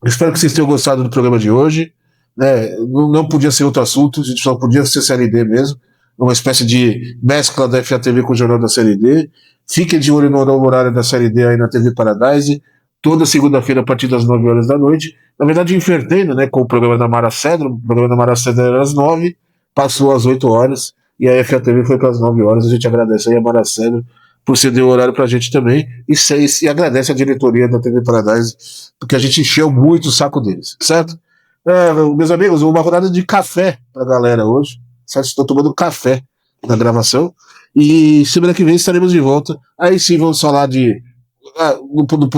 Espero que vocês tenham gostado do programa de hoje. Né? Não podia ser outro assunto, a gente só podia ser Série D mesmo, uma espécie de mescla da FATV com o Jornal da Série D. Fiquem de olho no novo horário da Série D aí na TV Paradise, toda segunda-feira a partir das 9 horas da noite. Na verdade, invertendo, né, com o programa da Mara Cedro. O programa da Mara Cedro era às 9, passou às 8 horas, e a FATV foi para as 9 horas. A gente agradece aí a Mara Cedro por ceder o horário pra gente também, e agradece a diretoria da TV Paradise, porque a gente encheu muito o saco deles, certo? Meus amigos, uma rodada de café pra galera hoje, certo? Estou tomando café na gravação, e semana que vem estaremos de volta. Aí sim vamos falar de...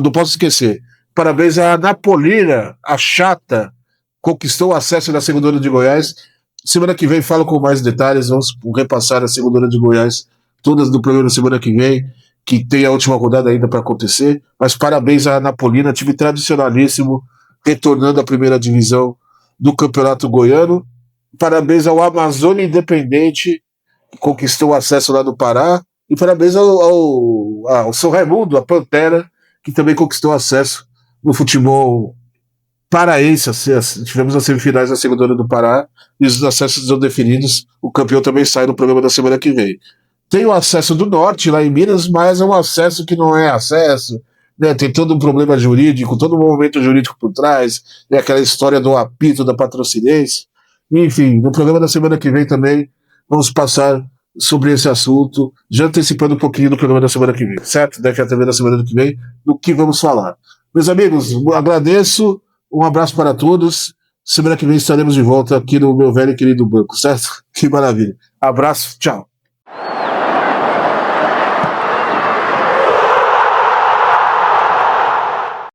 não posso esquecer, parabéns à Napolina, a chata, conquistou o acesso na segunda de Goiás. Semana que vem falo com mais detalhes, vamos repassar a segunda de Goiás, todas do programa semana que vem, que tem a última rodada ainda para acontecer. Mas parabéns à Napolina, time tradicionalíssimo, retornando à primeira divisão do Campeonato Goiano. Parabéns ao Amazônia Independente, que conquistou o acesso lá no Pará. E parabéns ao São Raimundo, a Pantera, que também conquistou acesso no futebol paraense. Tivemos as semifinais da segunda do Pará e os acessos são definidos. O campeão também sai no programa da semana que vem. Tem o acesso do Norte lá em Minas, mas é um acesso que não é acesso, né? Tem todo um problema jurídico, todo um movimento jurídico por trás, né? Aquela história do apito da patrocinense. Enfim, no programa da semana que vem também vamos passar sobre esse assunto, já antecipando um pouquinho do programa da semana que vem, certo? Da FATV da semana que vem, do que vamos falar. Meus amigos, agradeço, um abraço para todos. Semana que vem estaremos de volta aqui no meu velho e querido banco, certo? Que maravilha. Abraço, tchau.